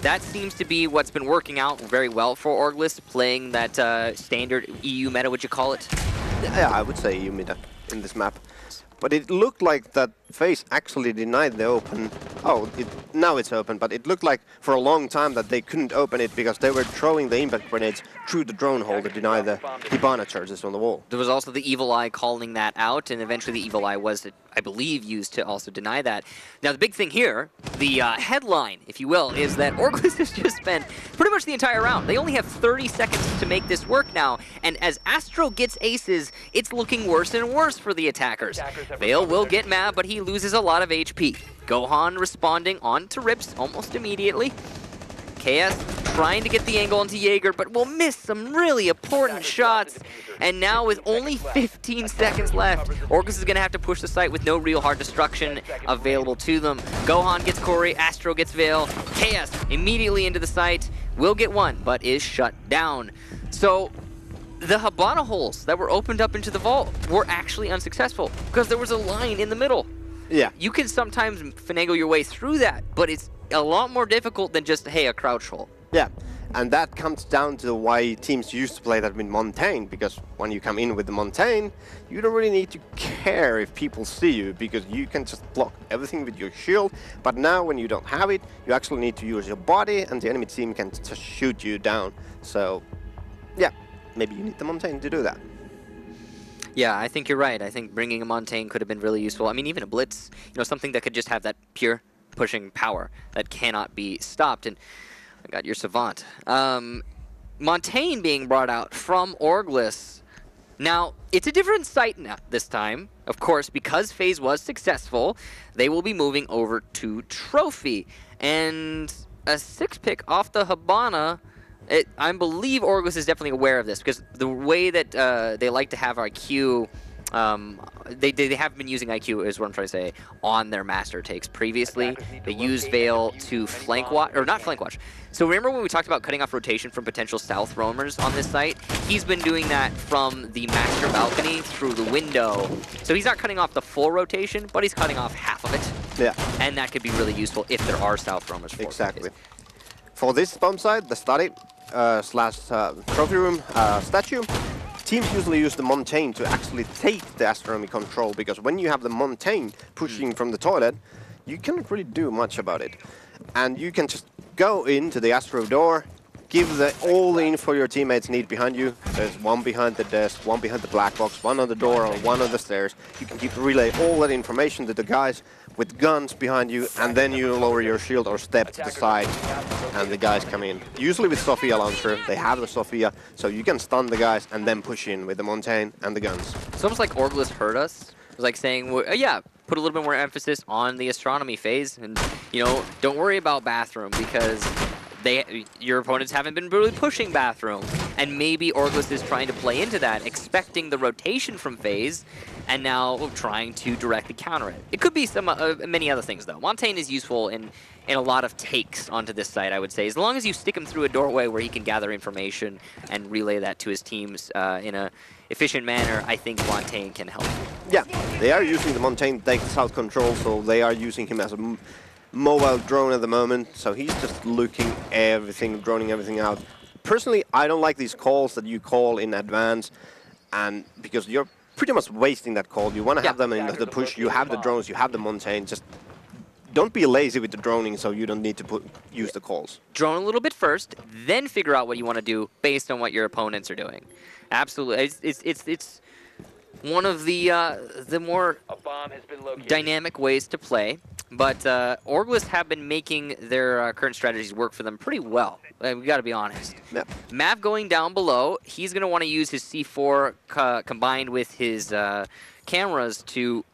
that seems to be what's been working out very well for Orgless, playing that standard EU meta, would you call it? Yeah, I would say EU meta in this map. But it looked like that FaZe actually denied the open. Oh, now it's open, but it looked like for a long time that they couldn't open it because they were throwing the impact grenades through the drone hole to deny the Hibana charges on the wall. There was also the Evil Eye calling that out, and eventually the Evil Eye was, I believe, used to also deny that. Now, the big thing here, the headline, if you will, is that Orgless has just spent pretty much the entire round. They only have 30 seconds to make this work now, and as Astro gets aces, it's looking worse and worse for the attackers. Vale will get mad, but he loses a lot of HP. Gohan responding on to Rips almost immediately. KS trying to get the angle onto Jaeger, but will miss some really important shots. And now with only 15 seconds left, Orgless is going to have to push the site with no real hard destruction available to them. Gohan gets Corey, Astro gets Vale. KS immediately into the site, will get one, but is shut down. So the Hibana holes that were opened up into the vault were actually unsuccessful because there was a line in the middle. Yeah. You can sometimes finagle your way through that, but it's a lot more difficult than just, hey, a crouch hole. Yeah, and that comes down to why teams used to play that with Montaigne, because when you come in with the Montaigne, you don't really need to care if people see you, because you can just block everything with your shield. But now when you don't have it, you actually need to use your body, and the enemy team can just shoot you down. So, yeah, maybe you need the Montaigne to do that. Yeah, I think you're right. I think bringing a Montaigne could have been really useful. I mean, even a Blitz, you know, something that could just have that pure pushing power that cannot be stopped. And I got your Savant. Montaigne being brought out from Orgless. Now, it's a different site now this time. Of course, because FaZe was successful, they will be moving over to Trophy. And a 6-pick off the Hibana. I believe Orgless is definitely aware of this, because the way that they like to have IQ, they have been using IQ, is what I'm trying to say, on their master takes previously. They used Vale to flank watch, or not flank watch. So remember when we talked about cutting off rotation from potential south roamers on this site? He's been doing that from the master balcony through the window. So he's not cutting off the full rotation, but he's cutting off half of it. Yeah. And that could be really useful if there are south roamers for Exactly. For this bomb site, the study slash trophy room statue, teams usually use the Montaigne to actually take the astronomy control, because when you have the Montaigne pushing from the toilet, you cannot really do much about it. And you can just go into the Astro door, give all the info your teammates need behind you. There's one behind the desk, one behind the black box, one on the door, or one on the stairs. You can keep relay all that information to the guys with guns behind you, and then you lower your shield or step to the side, and the guys come in. Usually with Sophia launcher, they have the Sophia, so you can stun the guys and then push in with the Montaigne and the guns. It's almost like Orgless heard us. It was like saying, well, yeah, put a little bit more emphasis on the astronomy phase, and, you know, don't worry about bathroom, because your opponents haven't been really pushing bathroom, and maybe Orgless is trying to play into that, expecting the rotation from FaZe, and now trying to directly counter it. It could be some many other things though. Montaigne is useful in a lot of takes onto this site, I would say. As long as you stick him through a doorway where he can gather information and relay that to his teams in a efficient manner, I think Montaigne can help. Yeah, they are using the Montaigne to take south control, so they are using him as a mobile drone at the moment. So he's just looking everything, droning everything out. Personally, I don't like these calls that you call in advance, and because you're pretty much wasting that call. You want to have them in the push. You have the drones, you have the Montaigne. Just don't be lazy with the droning, so you don't need to use the calls. Drone a little bit first, then figure out what you want to do based on what your opponents are doing. Absolutely, it's one of the more dynamic ways to play. But Orgless have been making their current strategies work for them pretty well. We got to be honest. Yep. Mav going down below, he's going to want to use his C4 combined with his cameras to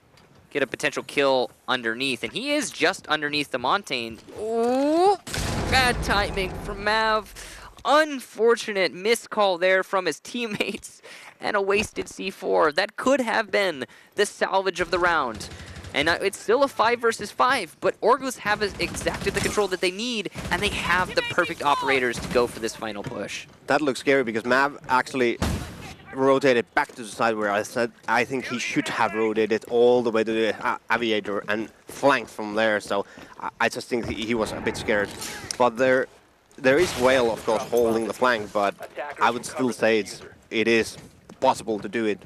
get a potential kill underneath. And he is just underneath the Montaigne. Ooh, bad timing from Mav. Unfortunate miscall there from his teammates and a wasted C4. That could have been the salvage of the round. And it's still a 5 versus 5, but Orgless have exacted the control that they need, and they have the perfect operators to go for this final push. That looks scary because Mav actually rotated back to the side where I said I think he should have rotated all the way to the aviator and flanked from there. So I just think he was a bit scared. But there is Whale, of course, holding the flank, but I would still say it is possible to do it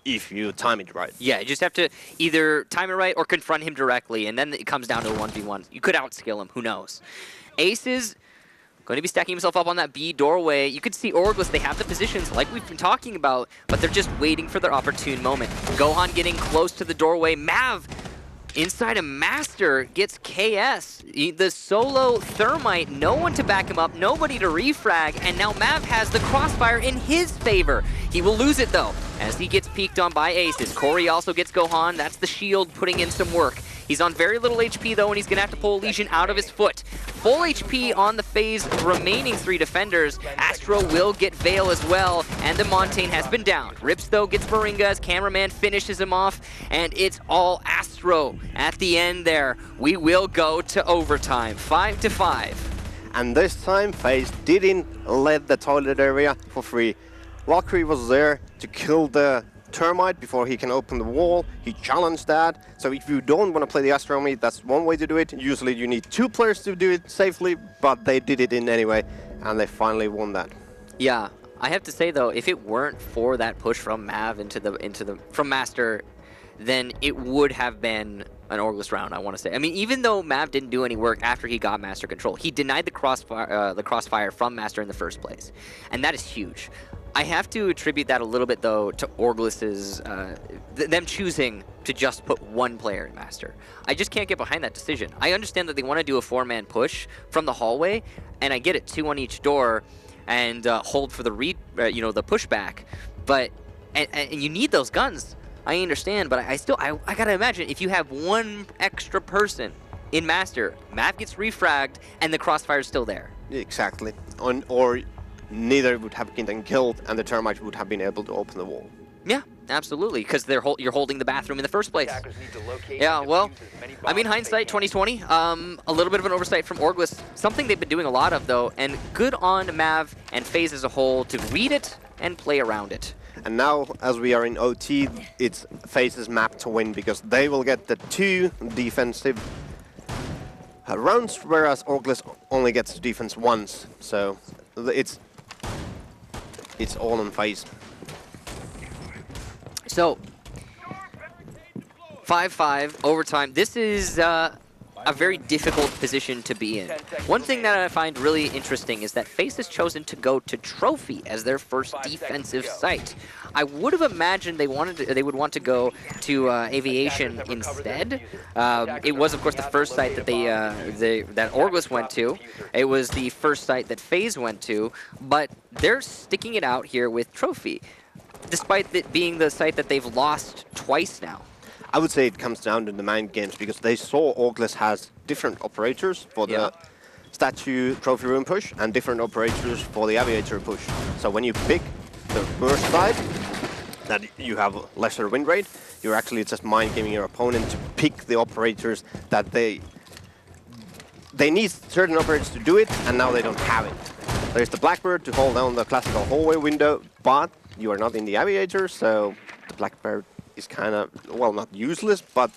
if you time it right. Yeah, you just have to either time it right or confront him directly, and then it comes down to a 1v1. You could outskill him, who knows. Ace is going to be stacking himself up on that B doorway. You could see Orgless, they have the positions like we've been talking about, but they're just waiting for their opportune moment. Gohan getting close to the doorway. Mav inside a Master gets KS. The solo Thermite, no one to back him up, nobody to refrag, and now Mav has the crossfire in his favor. He will lose it though, as he gets peeked on by Aces. Corey also gets Gohan, that's the shield putting in some work. He's on very little HP though, and he's gonna have to pull Legion out of his foot. Full HP on the FaZe remaining 3 defenders. Astro will get Veil as well, and the Montaigne has been down. Rips though gets Moringa as Cameraman finishes him off, and it's all Astro at the end there. We will go to overtime, 5-5. And this time FaZe didn't let the toilet area for free. Valkyrie was there to kill the Termite before he can open the wall. He challenged that. So if you don't want to play the astronomy, that's one way to do it. Usually you need 2 players to do it safely, but they did it in anyway, and they finally won that. Yeah, I have to say though, if it weren't for that push from Mav from Master, then it would have been an Orgless round, I want to say. I mean, even though Mav didn't do any work after he got Master control, he denied the crossfire from Master in the first place, and that is huge. I have to attribute that a little bit, though, to Orgless's, them choosing to just put 1 player in Master. I just can't get behind that decision. I understand that they want to do a 4-man push from the hallway, and I get it, 2 on each door, and hold for the the pushback. But and you need those guns. I understand, but I gotta imagine if you have 1 extra person in Master, Mav gets refragged, and the crossfire is still there. Exactly. Or neither would have been killed, and the Termite would have been able to open the wall. Yeah, absolutely, because you're holding the bathroom in the first place. Yeah, well, I mean, hindsight 2020, a little bit of an oversight from Orgless, something they've been doing a lot of though, and good on Mav and FaZe as a whole to read it and play around it. And now, as we are in OT, it's FaZe's map to win, because they will get the 2 defensive rounds, whereas Orgless only gets defense once. So it's all on FaZe. So 5-5 overtime. This is a very difficult position to be in. One thing that I find really interesting is that FaZe has chosen to go to Trophy as their first defensive site. I would have imagined they would want to go to Aviation instead. It was, of course, the first site that that Orgless went to. It was the first site that FaZe went to, but they're sticking it out here with Trophy, despite it being the site that they've lost twice now. I would say it comes down to the mind games, because they saw Orgless has different operators for the statue trophy room push and different operators for the aviator push. So when you pick the worst side, that you have lesser win rate, you're actually just mind gaming your opponent to pick the operators that they need certain operators to do it, and now they don't have it. There's the Blackbird to hold down the classical hallway window, but you are not in the aviator, so the Blackbird is kind of, well, not useless, but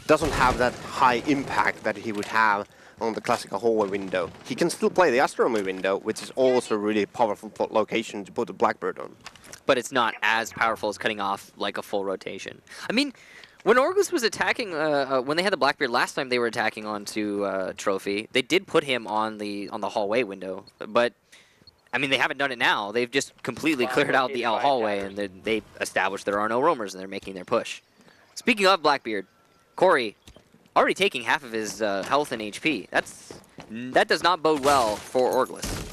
doesn't have that high impact that he would have on the classical hallway window. He can still play the astronomy window, which is also a really powerful location to put the Blackbird on. But it's not as powerful as cutting off like a full rotation. I mean, when Orgless was attacking, when they had the Blackbeard last time they were attacking onto Trophy, they did put him on the hallway window. But I mean, they haven't done it now. They've just completely cleared out the L hallway, and they established there are no roamers, and they're making their push. Speaking of Blackbeard, Corey already taking half of his health and HP. That does not bode well for Orgless.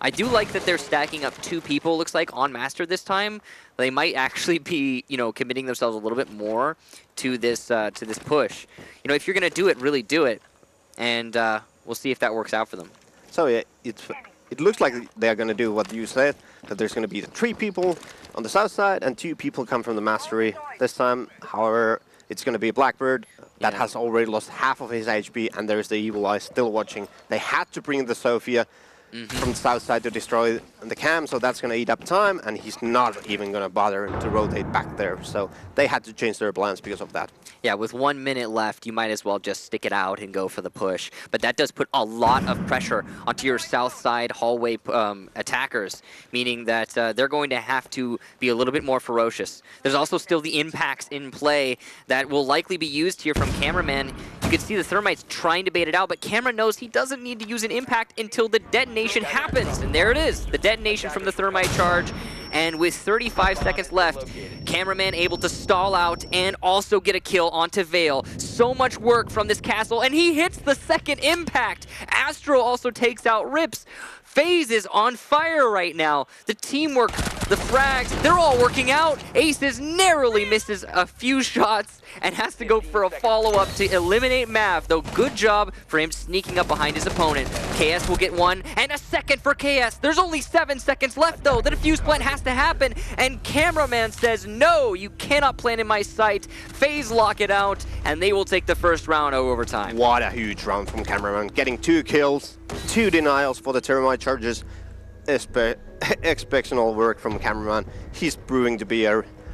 I do like that they're stacking up 2 people, looks like, on Master this time. They might actually be, you know, committing themselves a little bit more to this push. You know, if you're going to do it, really do it. And we'll see if that works out for them. So yeah, it looks like they're going to do what you said, that there's going to be 3 people on the south side and 2 people come from the Mastery this time. However, it's going to be Blackbird that has already lost half of his HP, and there's the Evil Eye still watching. They had to bring the Sophia from the south side to destroy the cam, so that's going to eat up time, and he's not even going to bother to rotate back there. So they had to change their plans because of that. Yeah, with 1 minute left, you might as well just stick it out and go for the push. But that does put a lot of pressure onto your south side hallway attackers, meaning that they're going to have to be a little bit more ferocious. There's also still the impacts in play that will likely be used here from Cameraman. You can see the Thermites trying to bait it out, but Camera knows he doesn't need to use an impact until the detonation happens. And there it is, the detonation from the Thermite charge. And with 35 seconds left, Cameraman able to stall out and also get a kill onto Vale. So much work from this castle, and he hits the second impact. Astro also takes out Rips. FaZe is on fire right now. The teamwork, the frags, they're all working out. Aces narrowly misses a few shots and has to go for a follow-up to eliminate Mav, though good job for him sneaking up behind his opponent. KS will get 1 and a second for KS. There's only 7 seconds left though. The defuse plant has to happen, and Cameraman says, no, you cannot plant in my sight. FaZe lock it out, and they will take the first round overtime. What a huge round from Cameraman, getting 2 kills, 2 denials for the Thermite charges. Exceptional work from Cameraman. He's proving to be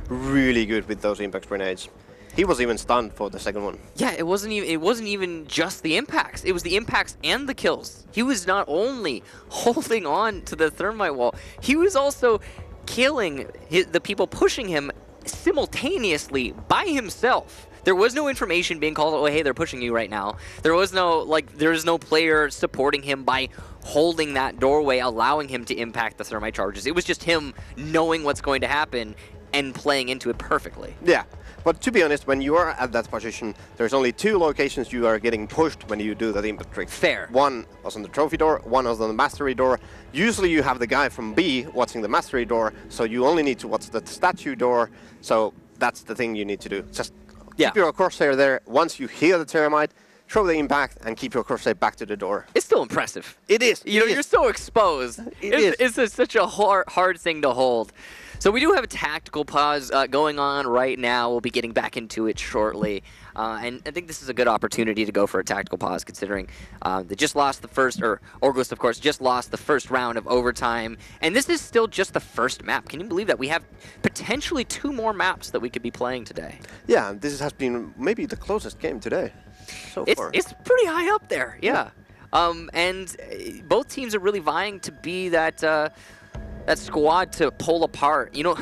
really good with those impact grenades. He was even stunned for the second one. Yeah, it wasn't even just the impacts. It was the impacts and the kills. He was not only holding on to the Thermite wall, he was also killing the people pushing him simultaneously by himself. There was no information being called, oh, hey, they're pushing you right now. There was no, there is no player supporting him by holding that doorway, allowing him to impact the Thermite charges. It was just him knowing what's going to happen and playing into it perfectly. Yeah, but to be honest, when you are at that position, there's only 2 locations you are getting pushed when you do that impact trick. Fair. One was on the trophy door, one was on the mastery door. Usually you have the guy from B watching the mastery door, so you only need to watch the statue door. So that's the thing you need to do. Just keep your crosshair there. Once you hear the Thermite, throw the impact and keep your crosshair back to the door. It's still impressive. It is. You know, you're so exposed. It's such a hard thing to hold. So we do have a tactical pause going on right now. We'll be getting back into it shortly. And I think this is a good opportunity to go for a tactical pause, considering they just lost the first, or Orgless, of course, just lost the first round of overtime. And this is still just the first map. Can you believe that? We have potentially 2 more maps that we could be playing today. Yeah, this has been maybe the closest game today so far. It's pretty high up there, yeah. And both teams are really vying to be that that squad to pull apart. You know,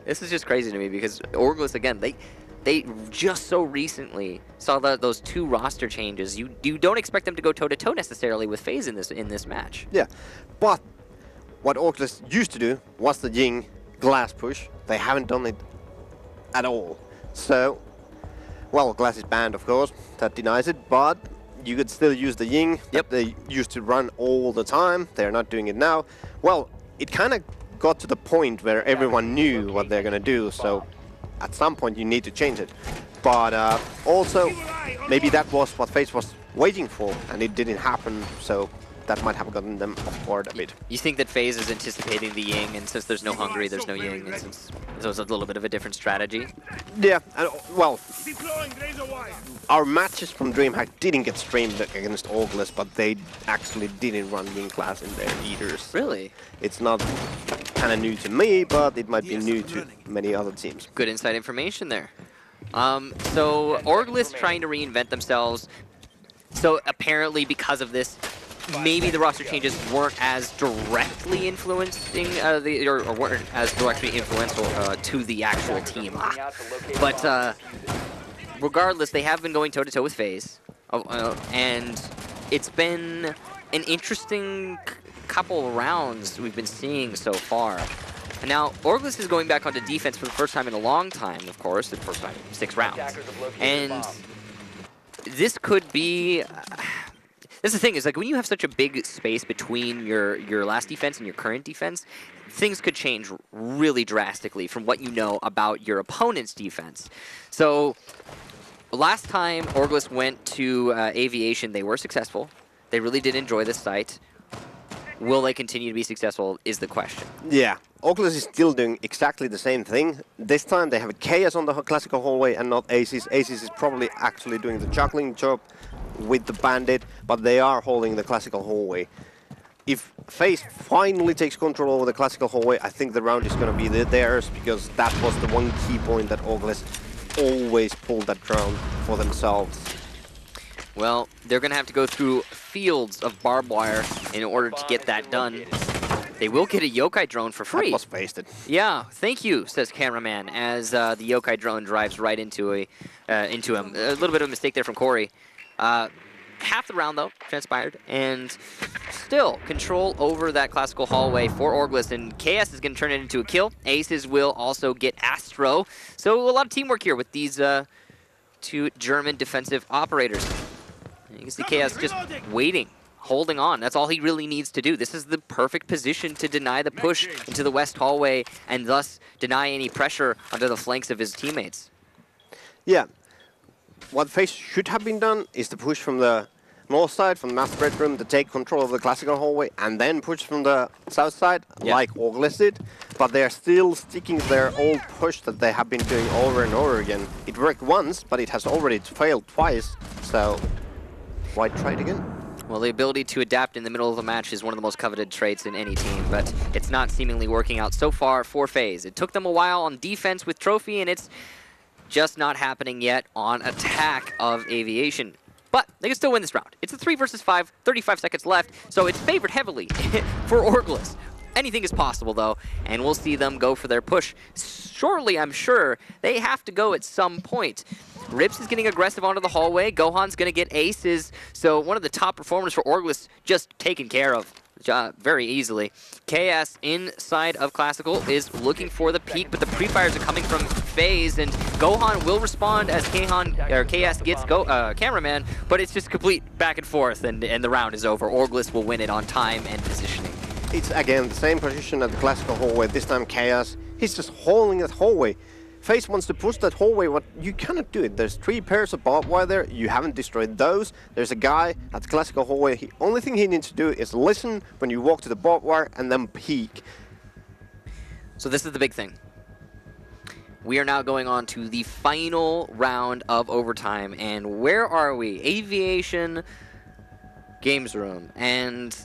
this is just crazy to me because Orgless, again, they just so recently saw those 2 roster changes. You don't expect them to go toe-to-toe necessarily with FaZe in this match. Yeah, but what Orgless used to do was the Ying glass push. They haven't done it at all. So, well, glass is banned, of course. That denies it, but you could still use the Ying that they used to run all the time. They're not doing it now. Well, it kind of got to the point where everyone knew what they're going to do, so at some point you need to change it. But also, maybe that was what FaZe was waiting for, and it didn't happen, so that might have gotten them off guard a bit. You think that FaZe is anticipating the Ying, and since there's no Hungry, there's no Ying, and since so it's a little bit of a different strategy? Yeah, and, well, our matches from DreamHack didn't get streamed against Orgless, but they actually didn't run Ying class in there either. So really? it's not kind of new to me, but it might be new to many other teams. Good inside information there. So Orgless trying to reinvent themselves. So apparently because of this, maybe the roster changes weren't as directly influencing or weren't as directly influential to the actual team. But regardless, they have been going toe-to-toe with FaZe. And it's been an interesting couple rounds we've been seeing so far. And now, Orgless is going back onto defense for the first time in a long time, of course, the first time in 6 rounds. And this could be... That's the thing, is like when you have such a big space between your last defense and your current defense, things could change really drastically from what you know about your opponent's defense. So, last time Orgless went to Aviation, they were successful. They really did enjoy this site. Will they continue to be successful is the question. Yeah, Orgless is still doing exactly the same thing. This time they have a Chaos on the classical hallway and not Aces. Aces is probably actually doing the juggling job with the Bandit, but they are holding the classical hallway. If FaZe finally takes control over the classical hallway, I think the round is going to be theirs, because that was the one key point that Orgless always pulled that round for themselves. Well, they're going to have to go through fields of barbed wire in order to get that done. They will get a yokai drone for free. That was wasted. Yeah, thank you, says cameraman, as the yokai drone drives right into him. A little bit of a mistake there from Corey. Half the round, though, transpired, and still control over that classical hallway for Orgless, and KS is going to turn it into a kill. Aces will also get Astro. So a lot of teamwork here with these two German defensive operators. You can see KS just waiting, holding on. That's all he really needs to do. This is the perfect position to deny the push into the west hallway and thus deny any pressure onto the flanks of his teammates. Yeah. What FaZe should have been done is to push from the north side, from the master bedroom, to take control of the classical hallway, and then push from the south side, like Orgless did. But they are still sticking to their old push that they have been doing over and over again. It worked once, but it has already failed twice, so why try it again? Well, the ability to adapt in the middle of the match is one of the most coveted traits in any team, but it's not seemingly working out so far for FaZe. It took them a while on defense with Trophy, and it's just not happening yet on attack of Aviation. But they can still win this round. It's a 3 versus 5, 35 seconds left, so it's favored heavily for Orgless. Anything is possible, though, and we'll see them go for their push. Shortly, I'm sure, they have to go at some point. Rips is getting aggressive onto the hallway. Gohan's going to get aces, so one of the top performers for Orgless just taken care of very easily. KS inside of Classical is looking for the peak, but the pre-fires are coming from FaZe, and Gohan will respond as KS gets cameraman, but it's just complete back and forth, and the round is over. Orgless will win it on time and positioning. It's again the same position at the classical hallway. This time Chaos, he's just holding that hallway. FaZe wants to push that hallway, but you cannot do it. There's 3 pairs of barbed wire there. You haven't destroyed those. There's a guy at the classical hallway. The only thing he needs to do is listen when you walk to the barbed wire and then peek. So this is the big thing. We are now going on to the final round of overtime, and where are we? Aviation Games Room, and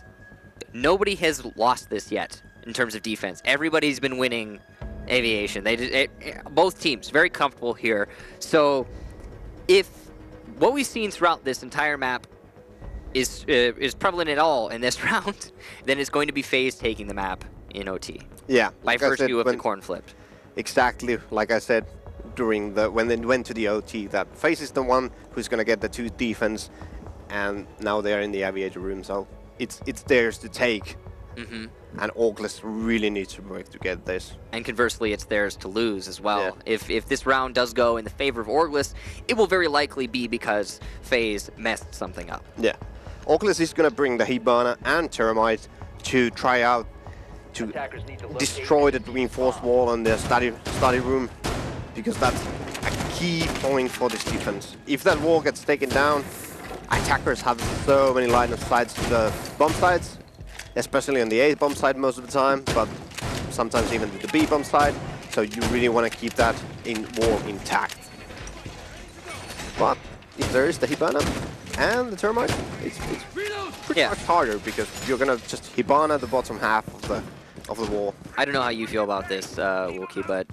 nobody has lost this yet in terms of defense. Everybody's been winning Aviation. Both teams very comfortable here. So if what we've seen throughout this entire map is prevalent at all in this round, then it's going to be FaZe taking the map in OT. Yeah. By virtue of the corn flipped. Exactly, like I said during when they went to the OT, that FaZe is the one who's going to get the 2 defense, and now they're in the Aviator room, so it's theirs to take. Mm-hmm. And Orgless really needs to work to get this. And conversely, it's theirs to lose as well. Yeah. If this round does go in the favor of Orgless, it will very likely be because FaZe messed something up. Yeah. Orgless is going to bring the Hibana and Termite to try out to destroy the reinforced wall in the study room, because that's a key point for this defense. If that wall gets taken down, attackers have so many line of sights to the bomb sites, especially on the A bomb side most of the time, but sometimes even the B bomb side. So you really want to keep that wall intact. But if there is the Hibana and the Termite, it's pretty much harder because you're gonna just Hibana the bottom half of the wall. I don't know how you feel about this, Wookie, but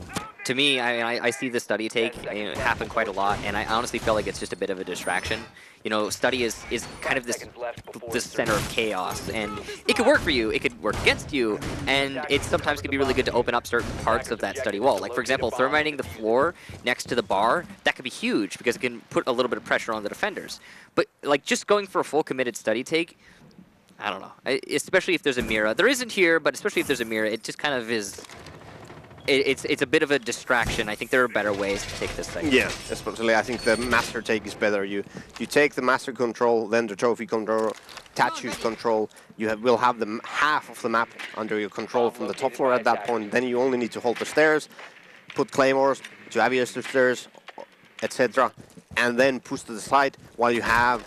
to me, I see the study take happen quite a lot, and I honestly feel like it's just a bit of a distraction. You know, study is kind of this center of chaos, and it could work for you, it could work against you, and it sometimes can be really good to open up certain parts of that study wall. Like, for example, thermiting the floor next to the bar, that could be huge because it can put a little bit of pressure on the defenders. But, like, just going for a full committed study take, I don't know, especially if there's a Mira. There isn't here, but especially if there's a Mira, it just kind of is... It's a bit of a distraction. I think there are better ways to take this thing. Yeah, especially I think the master take is better. You take the master control, then the trophy control, Tattoo's control. You will have the half of the map under your control from the top floor at that point. Then you only need to hold the stairs, put claymores to aviate the stairs, etc., and then push to the side while you have,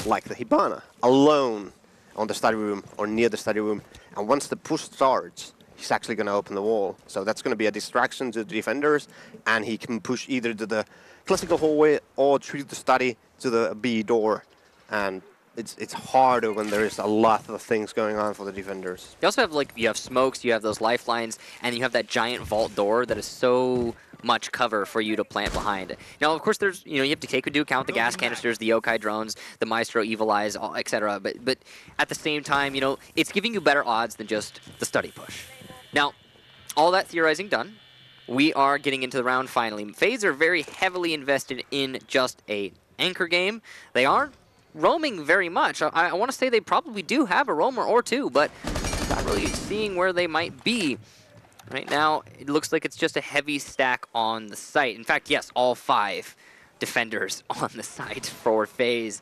like the Hibana, alone on the study room or near the study room. And once the push starts, he's actually going to open the wall. So that's going to be a distraction to the defenders, and he can push either to the classical hallway or through the study to the B door. And it's harder when there is a lot of things going on for the defenders. You also have, like, you have smokes, you have those lifelines, and you have that giant vault door that is so much cover for you to plant behind. Now, of course, there's, you know, you have to take into account the gas canisters, the yokai drones, the Maestro Evil Eyes, etc. But at the same time, you know, it's giving you better odds than just the study push. Now, all that theorizing done, we are getting into the round finally. FaZe are very heavily invested in just a anchor game. They aren't roaming very much. I want to say they probably do have a roamer or two, but not really seeing where they might be. Right now, it looks like it's just a heavy stack on the site. In fact, yes, all 5 defenders on the site for FaZe.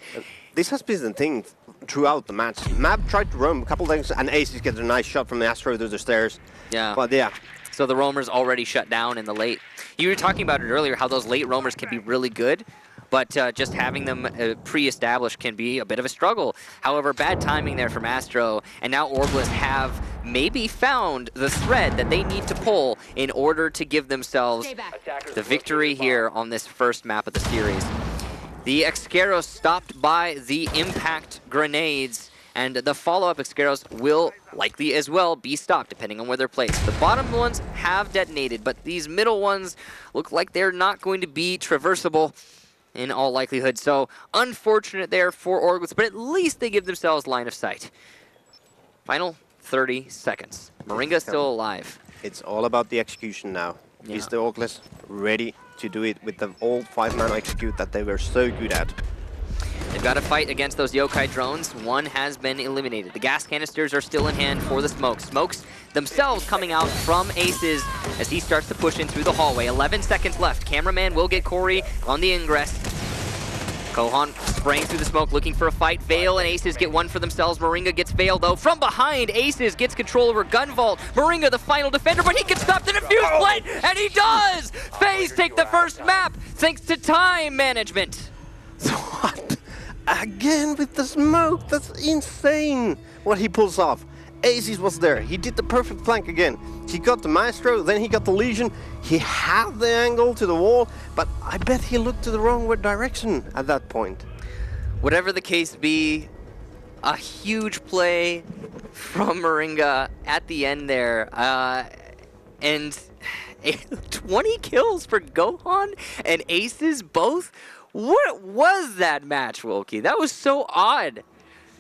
This has been the thing throughout the match. Map tried to roam a couple things, and Aces gets a nice shot from the Astro through the stairs. Yeah. But yeah. So the roamers already shut down in the late. You were talking about it earlier, how those late roamers can be really good, but just having them pre-established can be a bit of a struggle. However, bad timing there from Astro, and now Orgless have maybe found the thread that they need to pull in order to give themselves the victory here on this first map of the series. The Excaros stopped by the impact grenades, and the follow-up Excaros will likely as well be stopped, depending on where they're placed. The bottom ones have detonated, but these middle ones look like they're not going to be traversable in all likelihood. So, unfortunate there for Orgless, but at least they give themselves line of sight. Final 30 seconds. Moringa's still alive. It's all about the execution now. Yeah. Is the Orgless ready to do it with the old 5-man execute that they were so good at? They've got to fight against those yokai drones. One has been eliminated. The gas canisters are still in hand for the smokes. Smokes themselves coming out from Aces as he starts to push in through the hallway. 11 seconds left. Cameraman will get Corey on the ingress. Kohan spraying through the smoke, looking for a fight. Vale and Aces get one for themselves. Moringa gets Vale, though. From behind, Aces gets control over Gun Vault. Moringa, the final defender, but he can stop the defuse plate, and he does! FaZe take the first map, thanks to time management. What? Again with the smoke? That's insane what he pulls off. Aces was there. He did the perfect flank again. He got the Maestro, then he got the Legion. He had the angle to the wall, but I bet he looked to the wrong direction at that point. Whatever the case be, a huge play from Moringa at the end there. And 20 kills for Gohan and Aces both. What was that match, Wilkie? That was so odd.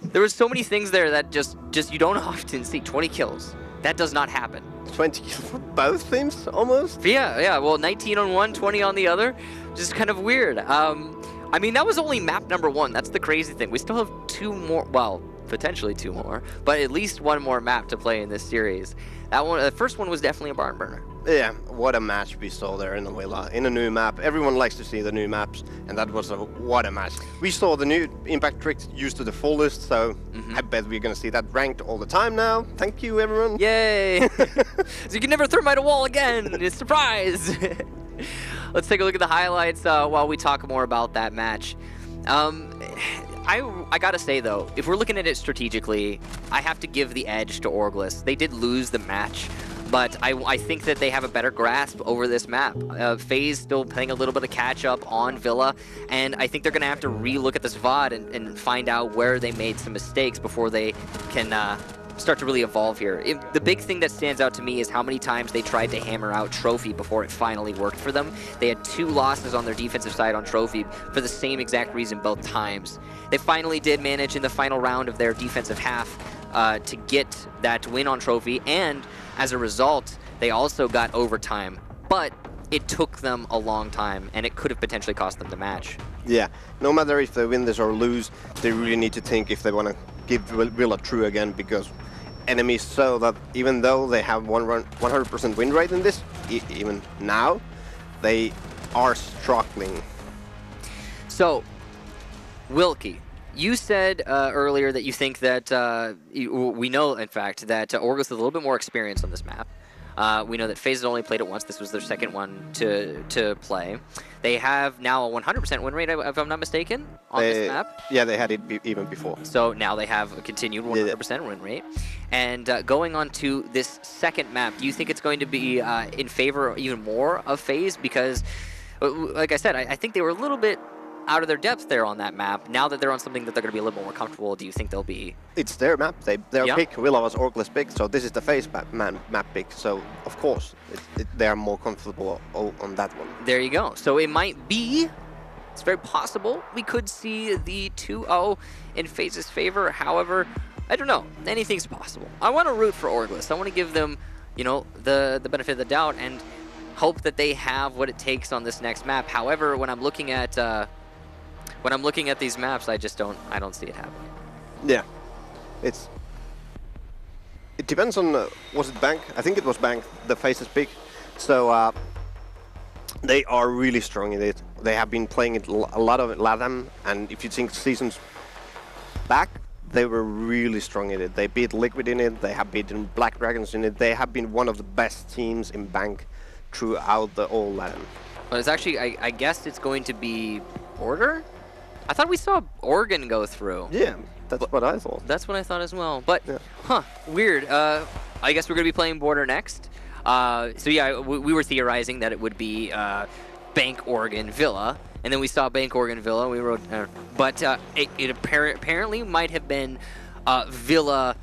There were so many things there that just you don't often see. 20 kills. That does not happen. 20 kills for both teams, almost? Yeah. Well, 19 on one, 20 on the other. Just kind of weird. I mean, that was only map number 1. That's the crazy thing. We still have 2 more, well, potentially 2 more, but at least 1 more map to play in this series. That one, the first one was definitely a barn burner. Yeah, what a match we saw there in the Willa, in a new map. Everyone likes to see the new maps, and that was what a match. We saw the new impact tricks used to the fullest, so I bet we're gonna see that ranked all the time now. Thank you, everyone. Yay! So you can never thermite a wall again. It's a surprise. Let's take a look at the highlights while we talk more about that match. I gotta say though, if we're looking at it strategically, I have to give the edge to Orgless. They did lose the match, but I think that they have a better grasp over this map. FaZe still playing a little bit of catch up on Villa, and I think they're gonna have to re-look at this VOD and find out where they made some mistakes before they can start to really evolve here. The big thing that stands out to me is how many times they tried to hammer out Trophy before it finally worked for them. They had 2 losses on their defensive side on Trophy for the same exact reason both times. They finally did manage in the final round of their defensive half to get that win on Trophy, and as a result, they also got overtime. But it took them a long time, and it could have potentially cost them the match. Yeah, no matter if they win this or lose, they really need to think if they want to give Villa true again, because enemies so that even though they have 100% win rate in this, even now, they are struggling. So, Wilkie, you said earlier that you think that, we know, in fact, that Orgless has a little bit more experience on this map. We know that FaZe has only played it once. This was their second one to play. They have now a 100% win rate, if I'm not mistaken, on this map. Yeah, they had it even before. So now they have a continued 100% win rate. And going on to this second map, do you think it's going to be in favor even more of FaZe? Because, like I said, I think they were a little bit out of their depth there on that map. Now that they're on something that they're going to be a little more comfortable, do you think they'll be... It's their map. Their pick. Villa was Orgless pick, so this is the FaZe map pick. So, of course, they are more comfortable on that one. There you go. So it might be... It's very possible we could see the 2-0 in FaZe's favor. However, I don't know. Anything's possible. I want to root for Orgless. I want to give them, you know, the benefit of the doubt and hope that they have what it takes on this next map. However, when I'm looking at these maps, I don't see it happening. Yeah, it depends on was it Bank? I think it was Bank. The FaZe's pick. So they are really strong in it. They have been playing it a lot of LATAM, and if you think seasons back, they were really strong in it. They beat Liquid in it. They have beaten Black Dragons in it. They have been one of the best teams in Bank throughout the all LATAM. But it's actually, I guess it's going to be Border? I thought we saw Oregon go through. Yeah, that's what I thought. That's what I thought as well. But, yeah. Weird. I guess we're going to be playing Border next. So yeah, we were theorizing that it would be Bank Oregon Villa, and then we saw Bank Oregon Villa. We wrote, but it apparently might have been Villa,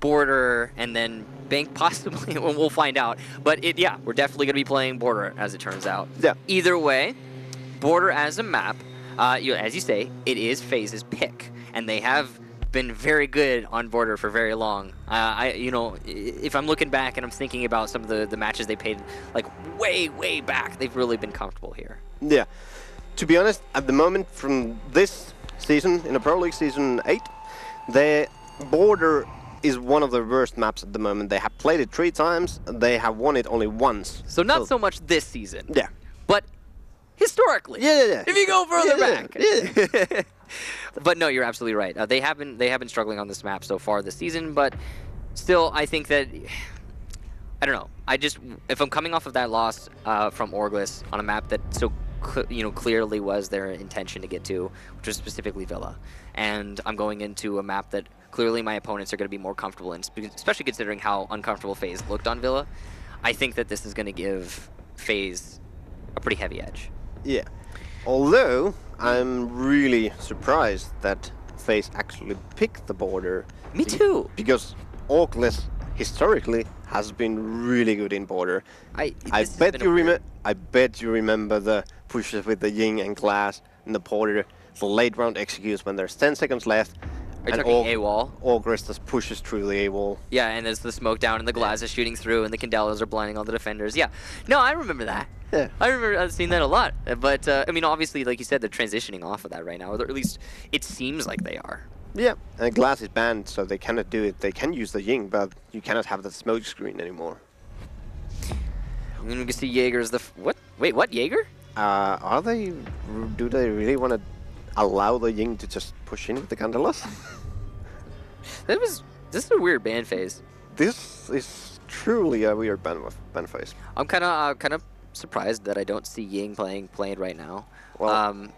Border, and then Bank possibly. We'll find out. But yeah, we're definitely going to be playing Border as it turns out. Yeah. Either way, Border as a map, as you say, it is FaZe's pick, and they have been very good on Border for very long. If I'm looking back and I'm thinking about some of the matches they played, like way back, they've really been comfortable here. Yeah. To be honest, at the moment from this season, in the Pro League Season 8, the Border is one of the worst maps at the moment. They have played it 3 times, they have won it only once. So not so much this season. Yeah. But historically. Yeah. If you go further back. Yeah. But no, you're absolutely right. They have been struggling on this map so far this season, but still, I think that, I don't know. If I'm coming off of that loss from Orgless on a map that so clearly was their intention to get to, which was specifically Villa, and I'm going into a map that clearly my opponents are going to be more comfortable in, especially considering how uncomfortable FaZe looked on Villa, I think that this is going to give FaZe a pretty heavy edge. Yeah. Although, I'm really surprised that FaZe actually picked the Border. Me too. Because Orgless historically has been really good in Border. I bet you remember the pushes with the Ying and Glass in the Border, the late round executes when there's 10 seconds left. Are you talking A-wall? Orgless just pushes through the A-wall. Yeah, and there's the smoke down and the Glass is shooting through and the Candelas are blinding all the defenders. Yeah. No, I remember that. Yeah. I remember I've seen that a lot. But, I mean, obviously, like you said, they're transitioning off of that right now. Or at least it seems like they are. Yeah, and Glass is banned, so they cannot do it. They can use the Ying, but you cannot have the smoke screen anymore. I mean, we can see Jaeger's what? Wait, what? Jaeger? Do they really want to allow the Ying to just push in with the Candelas? This is a weird ban phase. This is truly a weird ban phase. I'm kind of surprised that I don't see Ying played right now. Well,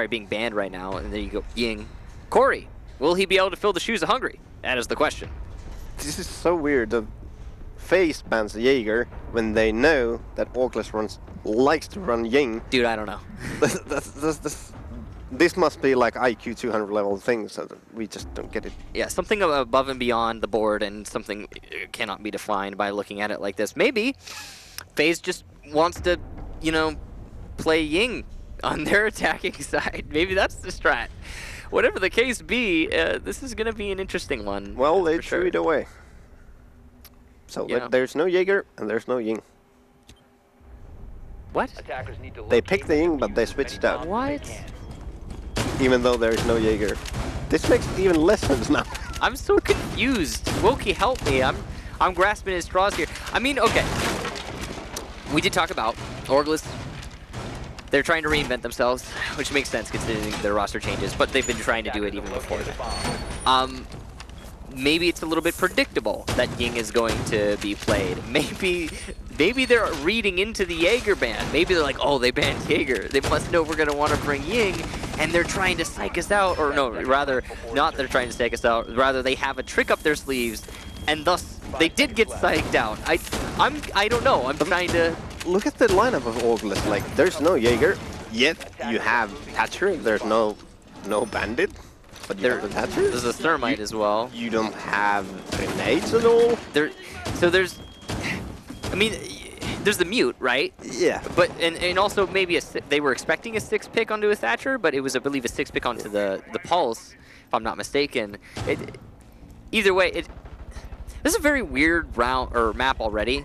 being banned right now. And there you go, Ying. Corey, will he be able to fill the shoes of Hungry? That is the question. This is so weird. The FaZe bans Jaeger when they know that Orgless likes to run Ying. Dude, I don't know. This must be like IQ 200 level things, so we just don't get it. Yeah, something above and beyond the board, and something cannot be defined by looking at it like this. Maybe FaZe just wants to, you know, play Ying on their attacking side. Maybe that's the strat. Whatever the case be, this is going to be an interesting one. Well, they threw it away. So there's no Jaeger and there's no Ying. What? They picked the Ying, but they switched out. What? Even though there's no Jaeger. This makes even less sense now. I'm so confused. Wokey, help me. I'm grasping at straws here. I mean, okay. We did talk about Orgless. They're trying to reinvent themselves, which makes sense considering their roster changes, but they've been trying to do it even before that. Maybe it's a little bit predictable that Ying is going to be played. Maybe they're reading into the Jaeger ban. Maybe they're like, oh, they banned Jaeger. They must know we're going to want to bring Ying, and they're trying to psych us out. Or no, rather, not they're trying to psych us out. Rather, they have a trick up their sleeves, and thus they did get psyched out. I don't know. I'm trying to... Look at the lineup of Orgless. Like, there's no Jaeger, yet you have Thatcher. There's no Bandit. But you have the Thatcher. There's a Thermite as well. You don't have grenades at all. So there's, I mean, there's the Mute, right? Yeah. But and also maybe they were expecting a 6 pick onto a Thatcher, but it was I believe a 6 pick onto the Pulse, if I'm not mistaken. Either way, this is a very weird round or map already,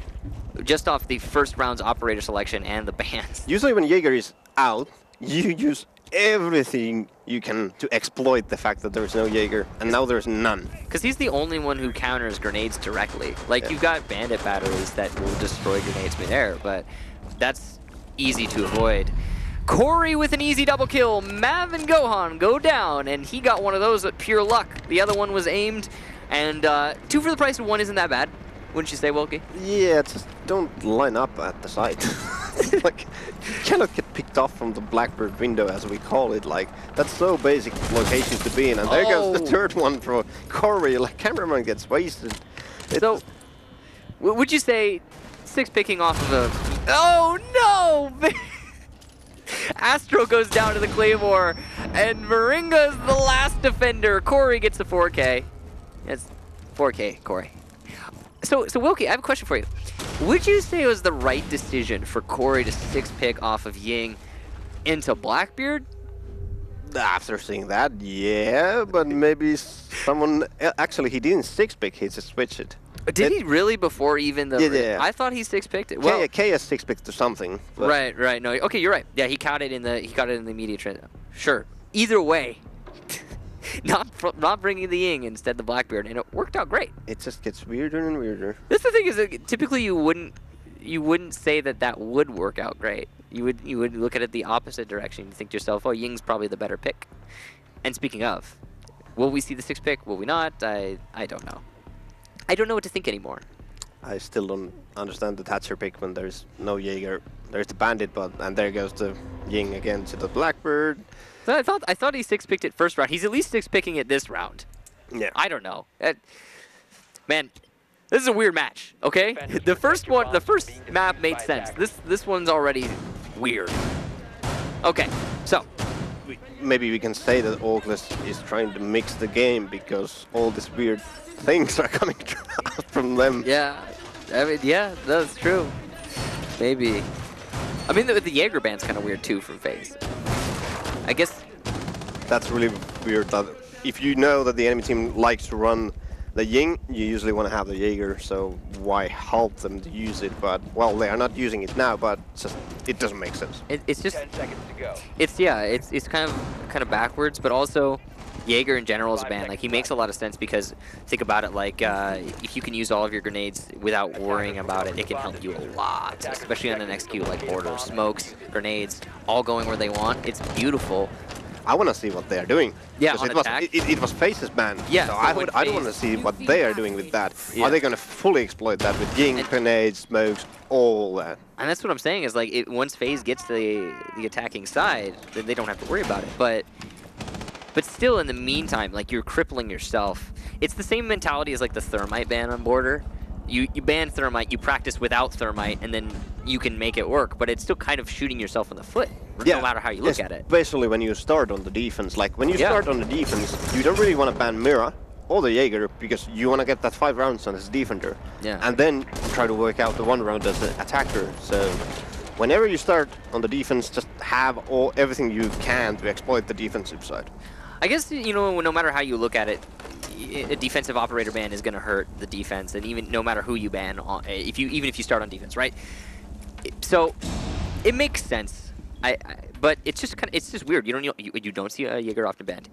just off the first round's operator selection and the bans. Usually when Jaeger is out, you use everything you can to exploit the fact that there's no Jaeger, and now there's none. Because he's the only one who counters grenades directly. Like, you've got bandit batteries that will destroy grenades midair, but that's easy to avoid. Corey with an easy double kill. Mav and Gohan go down, and he got one of those at pure luck. The other one was aimed, and 2 for the price of 1 isn't that bad, wouldn't you say, Wilkie? Yeah, just don't line up at the site. Like, you cannot get picked off from the Blackbird window, as we call it. Like, that's so basic location to be in. And there goes the third one for Corey. Like, cameraman gets wasted. So, would you say 6 picking off of a... Oh, no! Astro goes down to the Claymore, and Moringa's the last defender. Corey gets the 4K. It's 4K, Corey. So Wilkie, I have a question for you. Would you say it was the right decision for Corey to 6 pick off of Ying into Blackbeard? After seeing that, yeah, but maybe someone... Actually, he didn't 6 pick, he just switched it. Did he really before even the... Yeah. I thought he 6 picked it. Well, K has 6 picked to something. Right. No, okay, you're right. Yeah, he caught it in the immediate trend. Sure. Either way, not bringing the Ying, instead the Blackbeard, and it worked out great. It just gets weirder and weirder. That's the thing, is that typically you wouldn't say that would work out great. You would look at it the opposite direction. You think to yourself, oh, Ying's probably the better pick. And speaking of, will we see the 6 pick? Will we not? I don't know. I don't know what to think anymore. I still don't understand the Thatcher pick when there's no Jaeger. There's the Bandit, and there goes the Ying again to the Blackbird. So I thought he 6 picked it first round. He's at least 6 picking it this round. Yeah. I don't know. Man, this is a weird match. Okay, the first map made sense. This one's already weird. Okay, so maybe we can say that Orgless is trying to mix the game because all these weird things are coming out from them. Yeah, I mean, yeah, that's true. Maybe. I mean, the Jaeger ban's kind of weird too from FaZe. I guess that's really weird. That if you know that the enemy team likes to run the Ying, you usually want to have the Jaeger, so why help them to use it? But, well, they are not using it now, but it doesn't make sense. It's just 10 seconds to go. It's kind of backwards, but also Jaeger in general is a ban. Like, he makes a lot of sense because, think about it, like, if you can use all of your grenades without worrying about it, it can help you a lot, especially on an XQ like Order. Smokes, grenades, all going where they want. It's beautiful. I want to see what they are doing. Yeah, it was FaZe's ban. Yeah, so I want to see what they are doing with that. Yeah. Are they going to fully exploit that with Ying, grenades, smokes, all that? And that's what I'm saying is, like, once FaZe gets the attacking side, then they don't have to worry about it. But But still, in the meantime, like, you're crippling yourself. It's the same mentality as like the thermite ban on border. You ban thermite, you practice without thermite, and then you can make it work, but it's still kind of shooting yourself in the foot, no matter how you look at it. Especially when you start on the defense. Like, when you start on the defense, you don't really want to ban Mira or the Jaeger, because you want to get that 5 rounds on as a defender. Yeah. And then try to work out the 1 round as an attacker. So whenever you start on the defense, just have everything you can to exploit the defensive side. I guess, you know, no matter how you look at it, a defensive operator ban is going to hurt the defense, and even no matter who you ban, even if you start on defense, right? So it makes sense. But it's just weird. You don't see a Jaeger often banned.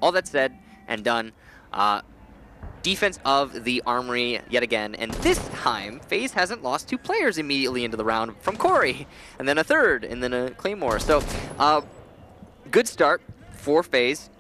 All that said and done, defense of the Armory yet again, and this time FaZe hasn't lost 2 players immediately into the round from Corey, and then a 3rd, and then a Claymore. So good start for FaZe.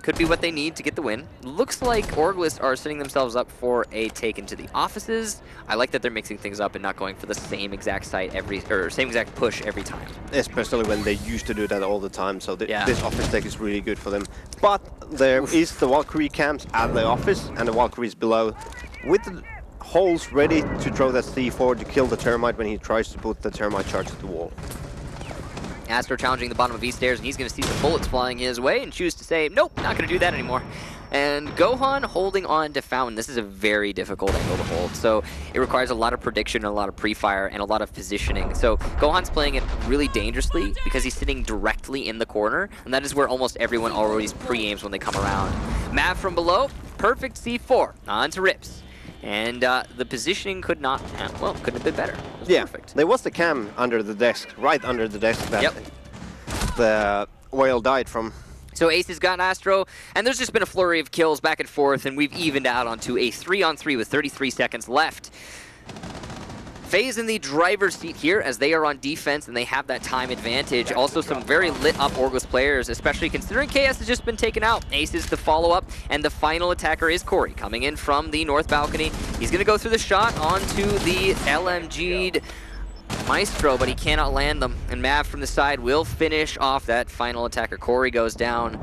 Could be what they need to get the win. Looks like Orgless are setting themselves up for a take into the offices. I like that they're mixing things up and not going for the same exact site same exact push every time. Especially when they used to do that all the time. So this office take is really good for them. But there is the Valkyrie camps at the office and the Valkyries below, with the holes ready to throw that C4 to kill the termite when he tries to put the termite charge at the wall. Astro challenging the bottom of E stairs, and he's going to see some bullets flying his way and choose to say, nope, not going to do that anymore. And Gohan holding on to Fountain. This is a very difficult angle to hold, so it requires a lot of prediction, a lot of pre-fire, and a lot of positioning. So Gohan's playing it really dangerously because he's sitting directly in the corner, and that is where almost everyone always pre-aims when they come around. Mav from below, perfect C4, on to Rips. And the positioning couldn't have been better. It was perfect. There was the cam under the desk, right under the desk that the whale died from. So Ace has got Astro, and there's just been a flurry of kills back and forth, and we've evened out onto a 3-on-3 with 33 seconds left. FaZe in the driver's seat here as they are on defense and they have that time advantage. Also some very lit up Orgless players, especially considering KS has just been taken out. Ace is the follow-up, and the final attacker is Corey coming in from the north balcony. He's going to go through the shot onto the LMG'd Maestro, but he cannot land them. And Mav from the side will finish off that final attacker. Corey goes down.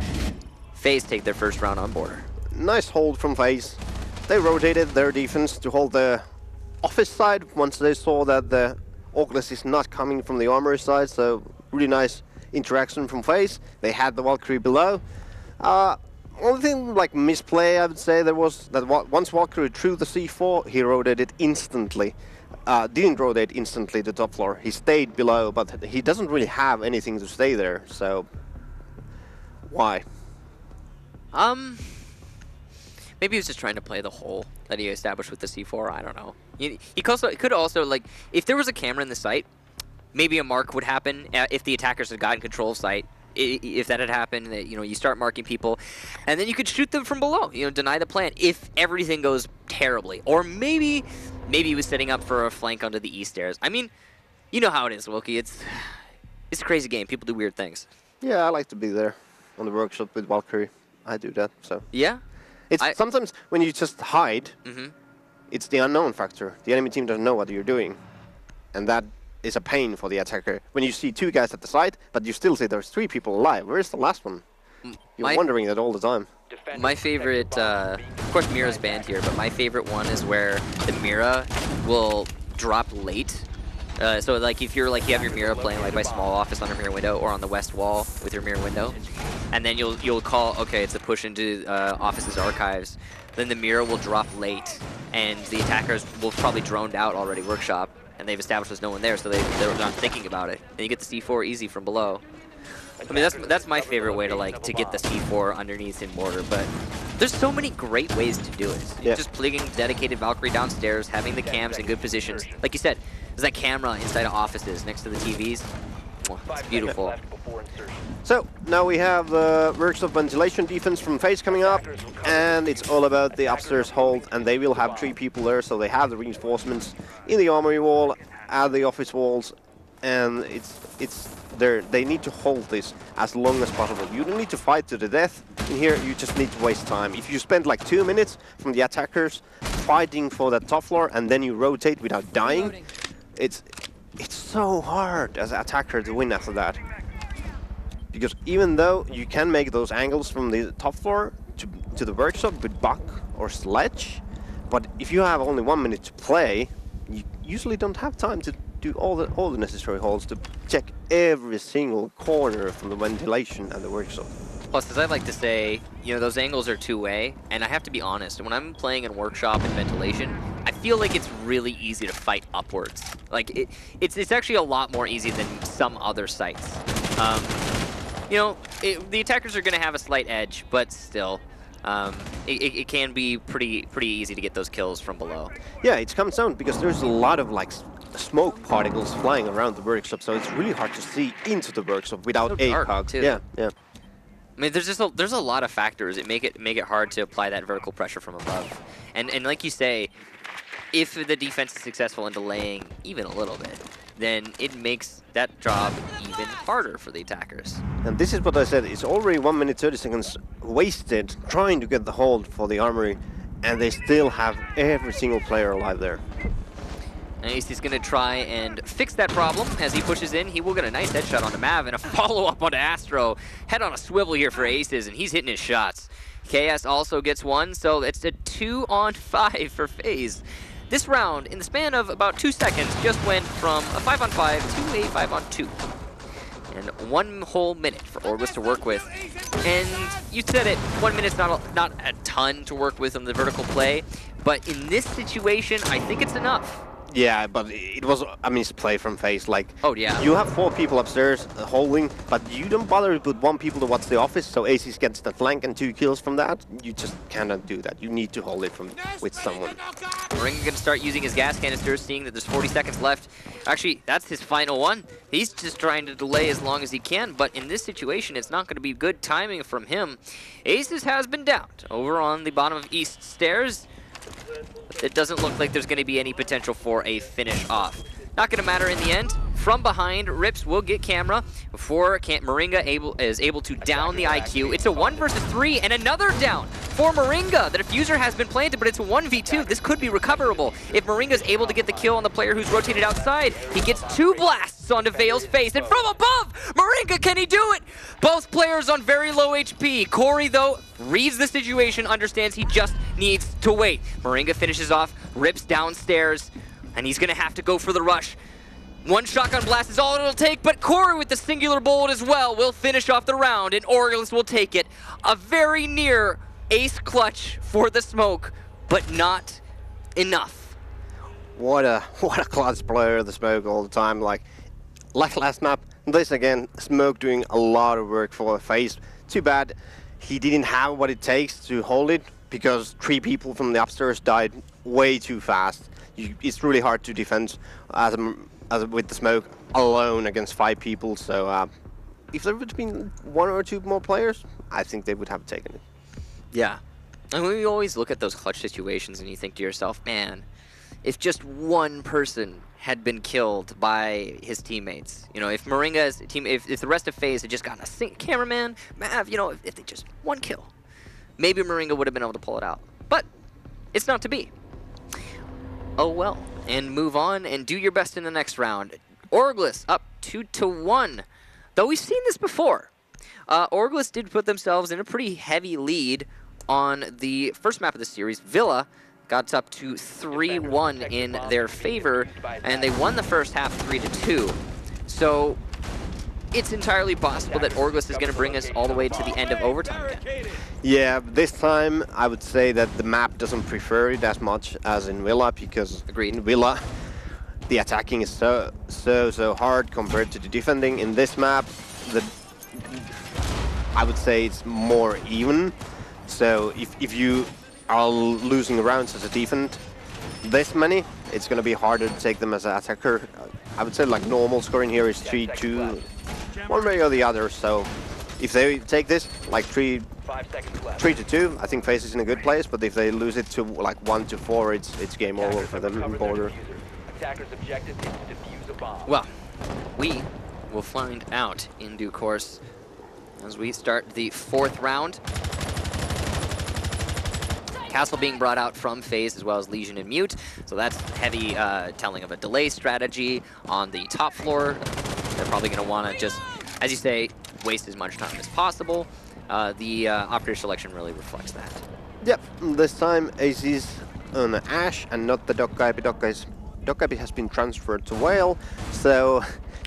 FaZe take their first round on border. Nice hold from FaZe. They rotated their defense to hold the office side once they saw that the Orgless is not coming from the armory side, so really nice interaction from FaZe. They had the Valkyrie below. Only thing like misplay I would say there was that once Valkyrie threw the C4, he rotated instantly. Didn't rotate instantly to top floor. He stayed below, but he doesn't really have anything to stay there, so why? Maybe he was just trying to play the hole that he established with the C4. I don't know. He could also, like, if there was a camera in the site, maybe a mark would happen if the attackers had gotten control of site. If that had happened, that, you start marking people, and then you could shoot them from below. Deny the plan if everything goes terribly, or maybe he was setting up for a flank onto the E stairs. I mean, you know how it is, Wilkie. It's a crazy game. People do weird things. Yeah, I like to be there on the workshop with Valkyrie. I do that. So yeah. It's sometimes when you just hide, it's the unknown factor. The enemy team doesn't know what you're doing, and that is a pain for the attacker. When you see 2 guys at the site, but you still see there's 3 people alive. Where's the last one? You're wondering that all the time. My favorite, of course Mira's banned here, but my favorite one is where the Mira will drop late. So like if you're like you have your Mira playing like by small office on a mirror window or on the west wall with your mirror window, and then you'll call, okay, it's a push into office's archives. Then the Mira will drop late, and the attackers will probably droned out already workshop, and they've established there's no one there, so they're not thinking about it. And you get the C4 easy from below. I mean, that's my favorite way to get the C4 underneath in mortar, but there's so many great ways to do it. Yeah. Just plugging dedicated Valkyrie downstairs, having the cams in good positions. Like you said, there's that camera inside of offices next to the TVs. It's beautiful. So now we have the works of ventilation defense from FaZe coming up, and it's all about the upstairs hold, and they will have 3 people there, so they have the reinforcements in the armory wall, at the office walls, and they need to hold this as long as possible. You don't need to fight to the death in here, you just need to waste time. If you spend like 2 minutes from the attackers fighting for that top floor and then you rotate without dying, it's so hard as an attacker to win after that. because even though you can make those angles from the top floor to the workshop with Buck or Sledge, but if you have only 1 minute to play, you usually don't have time to do all the necessary holds to check every single corner from the ventilation and the workshop. Plus, as I like to say, you know, those angles are two-way, and I have to be honest, when I'm playing in workshop and ventilation, I feel like it's really easy to fight upwards. Like, it's actually a lot more easy than some other sites. You know, the attackers are going to have a slight edge, but still, it can be pretty easy to get those kills from below. Yeah, it comes down because there's a lot of like smoke particles flying around the workshop, so it's really hard to see into the workshop without ACOG. Yeah, yeah. I mean, there's a lot of factors that make it hard to apply that vertical pressure from above, and like you say, if the defense is successful in delaying even a little bit, then it makes that job even harder for the attackers. And this is what I said, it's already 1 minute 30 seconds wasted trying to get the hold for the armory, and they still have every single player alive there. And he's going to try and fix that problem as he pushes in. He will get a nice headshot onto Mav and a follow-up onto Astro. Head on a swivel here for Aces, and he's hitting his shots. KS also gets one, so it's a 2-on-5 for FaZe. This round, in the span of about 2 seconds, just went from a 5-on-5 to a 5-on-2. And 1 whole minute for Orgless to work with. And you said it, 1 minute's not a ton to work with on the vertical play, but in this situation, I think it's enough. Yeah, but it was a misplay from FaZe. Like, oh yeah, you have 4 people upstairs holding, but you don't bother to put 1 people to watch the office, so Aces gets the flank and 2 kills from that. You just cannot do that. You need to hold it with someone. Moringa gonna start using his gas canisters, seeing that there's 40 seconds left. Actually, that's his final one. He's just trying to delay as long as he can, but in this situation, it's not gonna be good timing from him. Aces has been downed over on the bottom of East Stairs. It doesn't look like there's going to be any potential for a finish off. Not going to matter in the end. From behind, Rips will get camera before Moringa is able to down the IQ. It's a 1 versus 3 and another down for Moringa. The diffuser has been planted, but it's a 1v2. This could be recoverable. If Moringa's able to get the kill on the player who's rotated outside, he gets 2 blasts onto Vale's face. And from above, Moringa, can he do it? Both players on very low HP. Corey, though, reads the situation, understands he just needs to wait. Moringa finishes off, Rips downstairs, and he's going to have to go for the rush. 1 shotgun blast is all it'll take, but Corey with the singular bullet as well will finish off the round, and Orgless will take it. A very near ace clutch for the smoke, but not enough. What a clutch player, the smoke all the time. Like last map, this again, smoke doing a lot of work for FaZe. Too bad he didn't have what it takes to hold it, because 3 people from the upstairs died way too fast. It's really hard to defend with the smoke alone against 5 people, so if there would have been 1 or 2 more players, I think they would have taken it. Yeah. I mean, we always look at those clutch situations and you think to yourself, man, if just 1 person had been killed by his teammates, you know, if Moringa's team, if the rest of FaZe had just gotten a cameraman, Mav, you know, if they just 1 kill, maybe Moringa would have been able to pull it out. But it's not to be. Oh well, and move on and do your best in the next round. Orgless up 2-1. Though we've seen this before. Orgless did put themselves in a pretty heavy lead on the first map of the series. Villa got up to 3-1 in their favor, and they won the first half 3-2. So it's entirely possible that Orgless is going to bring us all the way to the end of overtime again. Yeah, this time I would say that the map doesn't prefer it as much as in Villa, because in Villa the attacking is so hard compared to the defending. In this map, I would say it's more even. So if you are losing rounds as a defend this many, it's going to be harder to take them as an attacker. I would say like normal scoring here is 3-2, one way or the other. So if they take this like 3-2, I think FaZe is in a good place. But if they lose it to like 1-4, it's game over for them in border. Well, we will find out in due course as we start the 4th round. Castle being brought out from FaZe, as well as Legion and Mute. So that's heavy telling of a delay strategy on the top floor. They're probably going to want to just, as you say, waste as much time as possible. The operator selection really reflects that. Yep, this time AC's on Ash and not the Dokkaebi. Dokkaebi has been transferred to Whale, so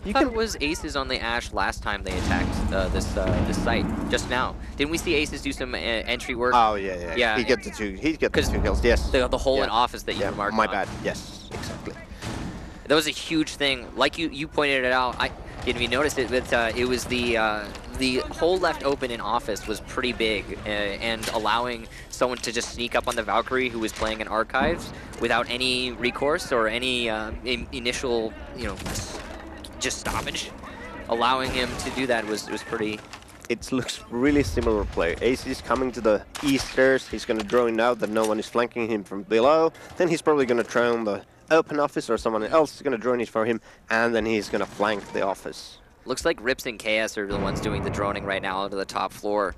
I thought it was Aces on the Ash last time they attacked this site just now. Didn't we see Aces do some entry work? Oh yeah. He gets the two. He gets the 2 kills. Yes. The hole in office that you remarked my on. bad. Yes, exactly. That was a huge thing. Like you pointed it out. I didn't even notice it, but it was the hole left open in office was pretty big, and allowing someone to just sneak up on the Valkyrie who was playing in Archives without any recourse or any initial, just stoppage. Allowing him to do that was pretty. It looks really similar play. AC is coming to the east stairs. He's going to drone out that no one is flanking him from below. Then he's probably going to drone the open office, or someone else is going to drone it for him, and then he's going to flank the office. Looks like Rips and KS are the ones doing the droning right now onto the top floor.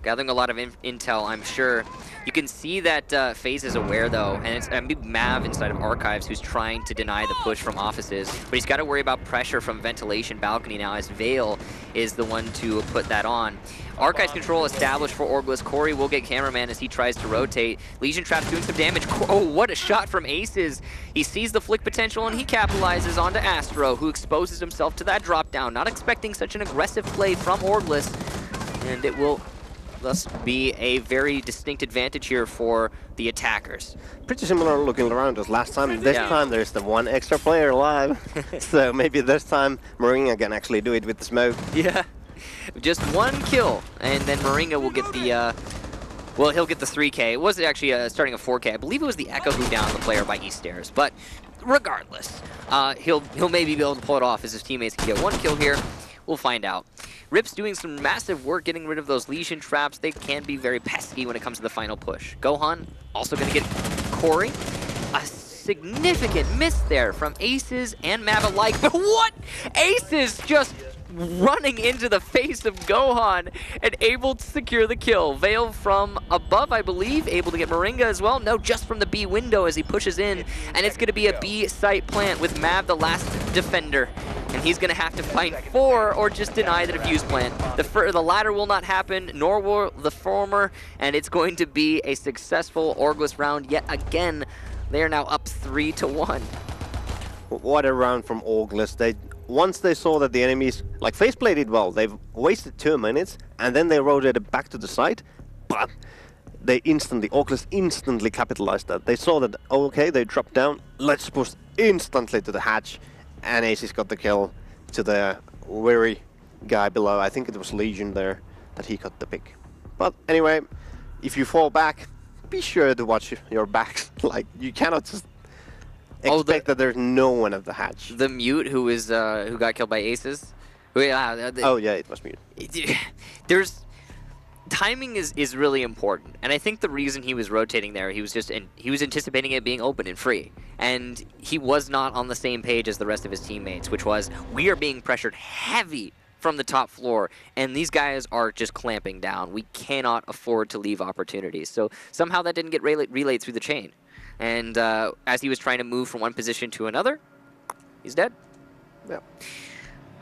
Gathering a lot of intel, I'm sure. You can see that FaZe is aware, though, and it's a big Mav inside of Archives who's trying to deny the push from offices. But he's got to worry about pressure from ventilation balcony now, as Vale is the one to put that on. Archives control established for Orgless. Corey will get cameraman as he tries to rotate. Legion Trap's doing some damage. Oh, what a shot from Aces. He sees the flick potential and he capitalizes onto Astro, who exposes himself to that drop down. Not expecting such an aggressive play from Orgless, and it will thus be a very distinct advantage here for the attackers. Pretty similar looking around as last time. This time there's the one extra player alive. So maybe this time Moringa can actually do it with the smoke. Yeah. Just 1 kill, and then Moringa will get the, well, he'll get the 3K. It was actually starting a 4K. I believe it was the Echo who downed the player by East Stairs, but regardless, he'll maybe be able to pull it off as his teammates can get 1 kill here. We'll find out. Rip's doing some massive work getting rid of those Legion traps. They can be very pesky when it comes to the final push. Gohan also going to get Corey. A significant miss there from Aces and Mav alike. But what? Aces just running into the face of Gohan and able to secure the kill. Vale from above, I believe, able to get Moringa as well. No, just from the B window as he pushes in. And it's going to be a B site plant with Mav the last defender. And he's going to have to fight for or just deny the defuse plant. The latter will not happen, nor will the former. And it's going to be a successful Orgless round yet again. They are now up 3-1. What a round from Orgless. Once they saw that the enemies, like FaZe played it well, they've wasted 2 minutes, and then they rotated back to the site, but Orgless instantly capitalized that. They saw that, oh, okay, they dropped down, let's push instantly to the hatch, and Aces got the kill to the weary guy below. I think it was Legion there that he got the pick. But anyway, if you fall back, be sure to watch your backs. Like, you cannot just expect that there's no one at the hatch. The mute who got killed by Aces. Oh yeah, it was mute. There's timing is really important, and I think the reason he was rotating there, he was anticipating it being open and free, and he was not on the same page as the rest of his teammates, which was, we are being pressured heavy from the top floor, and these guys are just clamping down. We cannot afford to leave opportunities. So somehow that didn't get relayed through the chain. And as he was trying to move from one position to another, he's dead. Yeah.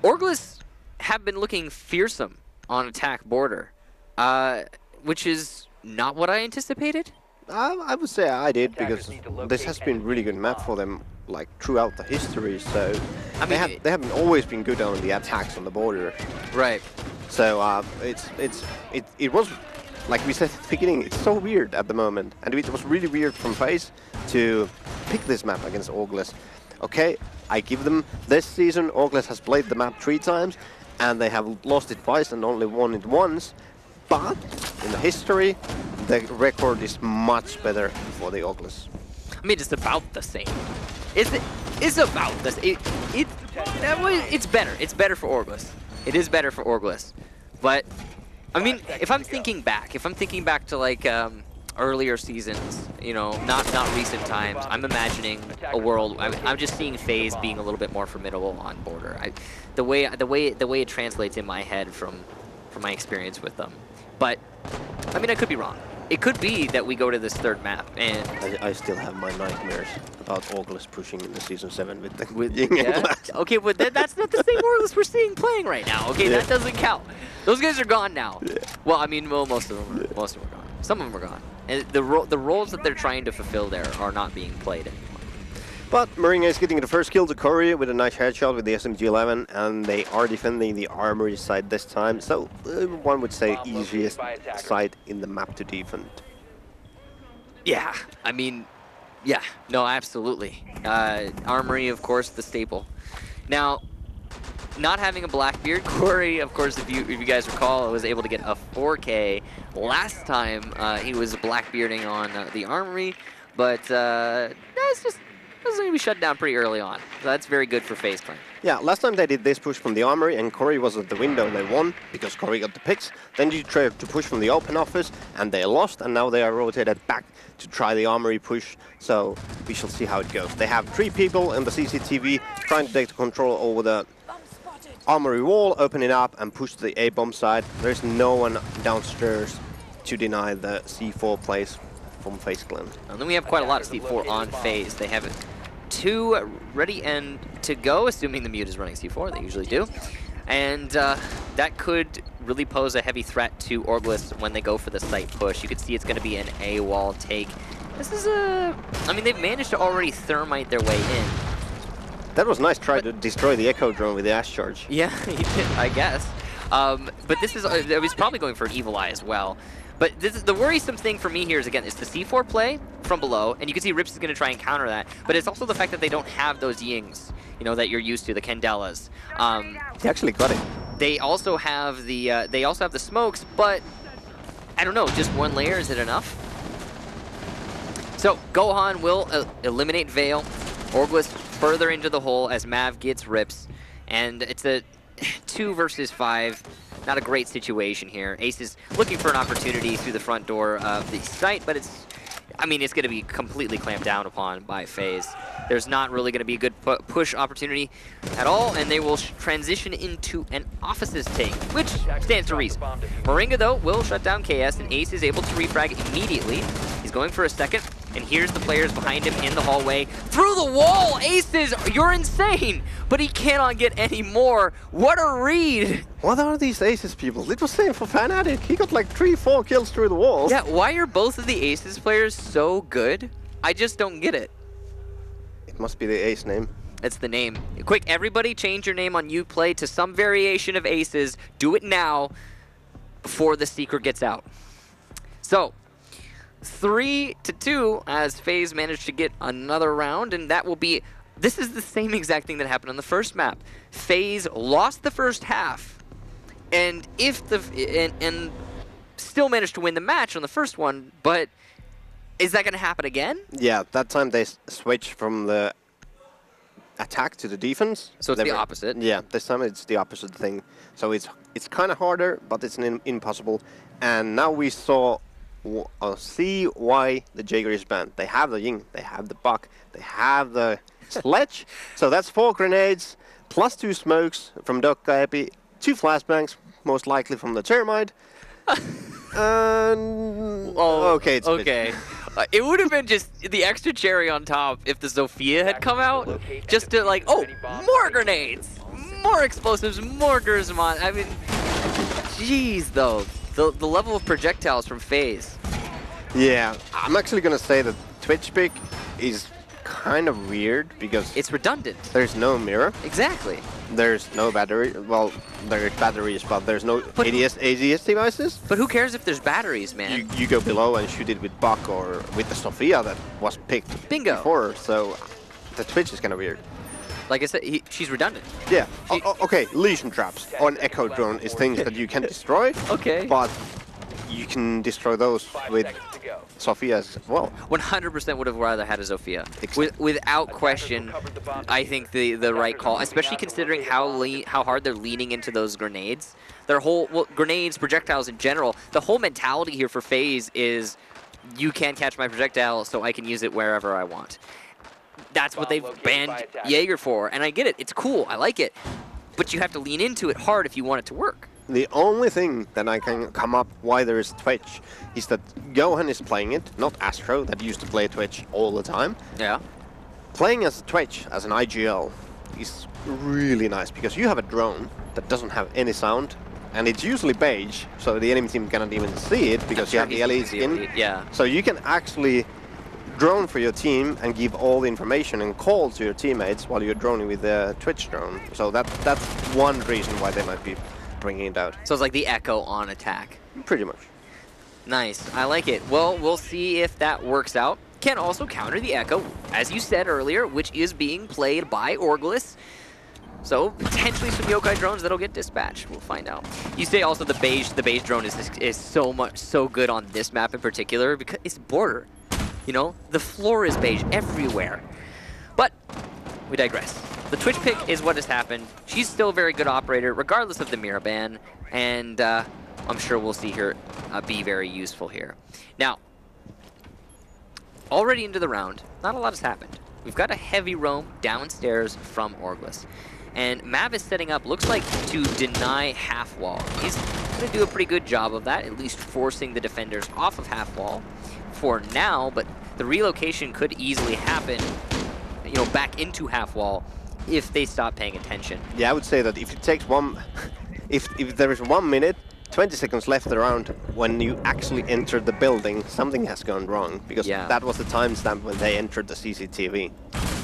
Orgless have been looking fearsome on attack border, which is not what I anticipated. I would say I did, because this has been really good map for them, like throughout the history. So I mean, they haven't always been good on the attacks on the border. Right. So it was, like we said at the beginning, it's so weird at the moment, and it was really weird from FaZe to pick this map against Orgless. Okay, I give them this season. Orgless has played the map 3 times, and they have lost it twice and only won it once. But in the history, the record is much better for the Orgless. I mean, it's about the same. It's about the same. It's better. It's better for Orgless. It is better for Orgless. But I mean, if I'm thinking back to like earlier seasons, you know, not recent times, I'm imagining a world. I'm just seeing FaZe being a little bit more formidable on border. The way it translates in my head from my experience with them. But I mean, I could be wrong. it could be that we go to this third map, and I still have my nightmares about Orgless pushing in the Season 7 with the yeah. Okay, but that's not the same Orgless we're seeing playing right now. Okay, that doesn't count. Those guys are gone now. Yeah. Well, I mean, most of them are gone. Some of them are gone, and the roles that they're trying to fulfill there are not being played anymore. But Moringa is getting the first kill to Curry with a nice headshot with the SMG-11, and they are defending the armory side this time. So one would say easiest side in the map to defend. Yeah, I mean, yeah, no, absolutely. Armory, of course, the staple. Now, not having a Blackbeard, Corey, of course, if you guys recall, was able to get a 4K last time he was Blackbearding on the Armory, but that's just going to be shut down pretty early on. So that's very good for FaZe playing. Yeah, last time they did this push from the Armory and Corey was at the window, they won because Corey got the picks. Then you tried to push from the open office and they lost, and now they are rotated back to try the Armory push. So we shall see how it goes. They have 3 people in the CCTV trying to take the control over the Armory wall, open it up and push to the A-bomb side. There's no one downstairs to deny the C4 plays from FaZe Clan. And then we have quite a lot of C4 on FaZe. They have 2 ready and to go, assuming the mute is running C4. They usually do. And that could really pose a heavy threat to Orgless when they go for the site push. You can see it's going to be an A-wall take. This is I mean, they've managed to already thermite their way in. That was nice try to destroy the Echo drone with the Ash Charge. Yeah, he did, I guess. But this is, I was probably going for an Evil Eye as well. But this is the worrisome thing for me here is, again, it's the C4 play from below, and you can see Rips is going to try and counter that. But it's also the fact that they don't have those Yings, you know, that you're used to, the Candelas. He actually got it. They also have the smokes, but I don't know, just one layer, is it enough? So Gohan will eliminate Veil. Orgless further into the hole as Mav gets Rips, and it's a 2 versus 5. Not a great situation here. Ace is looking for an opportunity through the front door of the site, but it's going to be completely clamped down upon by FaZe. There's not really going to be a good push opportunity at all, and they will transition into an offices take, which stands to reason. Moringa, though, will shut down KS, and Ace is able to refrag immediately. He's going for a second, and here's the players behind him in the hallway. Through the wall! Aces, you're insane! But he cannot get any more. What a read! What are these Aces people? It was same for Fanatic. He got like 3-4 kills through the walls. Yeah, why are both of the Aces players so good? I just don't get it. It must be the Ace name. That's the name. Quick, everybody change your name on Uplay to some variation of Aces. Do it now before the secret gets out. So, 3-2 as FaZe managed to get another round, and that will be... This is the same exact thing that happened on the first map. FaZe lost the first half, and and still managed to win the match on the first one, but is that going to happen again? Yeah, that time they switched from the attack to the defense. So it's the opposite. Yeah, this time it's the opposite thing. So it's kind of harder, but it's impossible. And now we see why the Jaeger is banned. They have the Ying, they have the Buck, they have the Sledge. So that's 4 grenades, plus 2 smokes from Dokka Epi, 2 flashbangs, most likely from the Termite. And... okay, it's okay. It would have been just the extra cherry on top if the Zofia had come out, just to like, oh, more grenades, more explosives, more Gersmon. I mean, jeez, though, the level of projectiles from FaZe. Yeah, I'm actually gonna say that Twitch pick is kind of weird because it's redundant. There's no mirror. Exactly. There's no battery. Well, there's batteries, but there's no ADS devices. But who cares if there's batteries, man? You go below and shoot it with Buck or with the Sophia that was picked before. So the Twitch is kind of weird. Like I said, she's redundant. Yeah. Okay, lesion traps on Echo drone is things that you can destroy. Okay. But you can destroy those with Sophia as well. 100% would have rather had a Zofia. Without question, I think the right call, especially considering how hard they're leaning into those grenades. Their whole, grenades, projectiles in general, the whole mentality here for FaZe is you can't catch my projectile, so I can use it wherever I want. That's what they've banned Jaeger for, and I get it. It's cool. I like it. But you have to lean into it hard if you want it to work. The only thing that I can come up why there is Twitch is that Gohan is playing it, not Astro, that used to play Twitch all the time. Yeah. Playing as Twitch, as an IGL, is really nice because you have a drone that doesn't have any sound, and it's usually beige, so the enemy team cannot even see it because you have the LED skin. Yeah. So you can actually drone for your team and give all the information and call to your teammates while you're droning with the Twitch drone. So that's one reason why they might be bringing it out. So it's like the Echo on attack. Pretty much. Nice. I like it. Well, we'll see if that works out. Can also counter the Echo, as you said earlier, which is being played by Orgless. So potentially some yokai drones that'll get dispatched. We'll find out. You say also the beige drone is so good on this map in particular because it's border. You know, the floor is beige everywhere. But we digress. The Twitch pick is what has happened. She's still a very good operator, regardless of the Mira ban, and I'm sure we'll see her be very useful here. Now, already into the round, not a lot has happened. We've got a heavy roam downstairs from Orgless. And Mav is setting up, looks like, to deny half wall. He's going to do a pretty good job of that, at least forcing the defenders off of half wall for now, but the relocation could easily happen, you know, back into half wall if they stop paying attention. Yeah, I would say that if it takes if there is 1 minute, 20 seconds left around when you actually enter the building, something has gone wrong, because that was the timestamp when they entered the CCTV.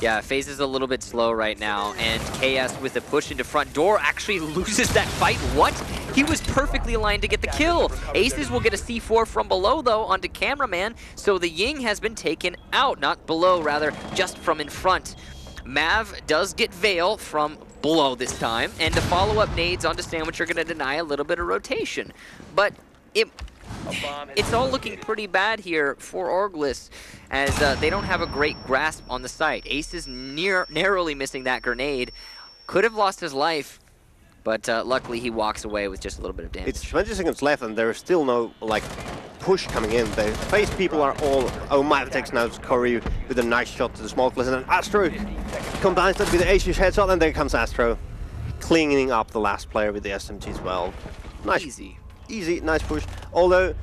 Yeah, FaZe is a little bit slow right now, and KS with a push into front door actually loses that fight. What? He was perfectly aligned to get the kill. Aces will get a C4 from below, though, onto Cameraman, so the Ying has been taken out. Not below, rather, just from in front. Mav does get Veil from below this time, and the follow-up nades onto Sandwich are going to deny a little bit of rotation. But it's all looking pretty bad here for Orgless, as they don't have a great grasp on the site. Ace is narrowly missing that grenade. Could have lost his life, but luckily he walks away with just a little bit of damage. It's 20 seconds left, and there is still no, like, push coming in. The FaZe people are all... Oh, Mav takes now Corey with a nice shot to the smokeless, and then Astro combines that with the Ace headshot, and there comes Astro, cleaning up the last player with the SMG as well. Nice. Easy, nice push. Although,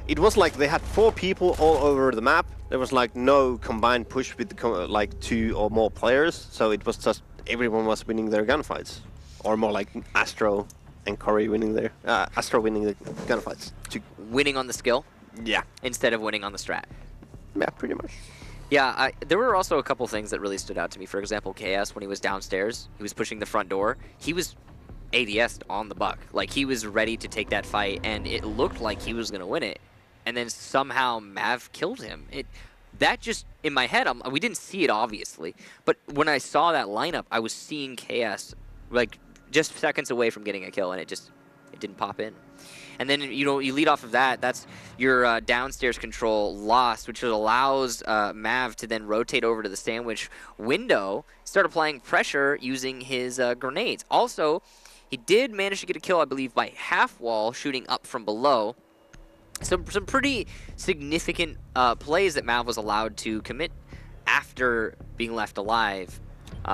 it was like they had 4 people all over the map. There was like no combined push with like 2 or more players, so it was just everyone was winning their gunfights. Or more like Astro and Corey winning their... Astro winning the gunfights. Winning on the skill? Yeah. Instead of winning on the strat? Yeah, pretty much. Yeah, there were also a couple things that really stood out to me. For example, KS, when he was downstairs, he was pushing the front door. He was ADS'd on the buck. Like, he was ready to take that fight, and it looked like he was going to win it. And then somehow Mav killed him. That just, in my head, we didn't see it, obviously. But when I saw that lineup, I was seeing KS, like, just seconds away from getting a kill, and it didn't pop in. And then, you know, you lead off of that. That's your downstairs control lost, which allows Mav to then rotate over to the sandwich window, start applying pressure using his grenades. Also, he did manage to get a kill, I believe, by half wall, shooting up from below. Some pretty significant plays that Mav was allowed to commit after being left alive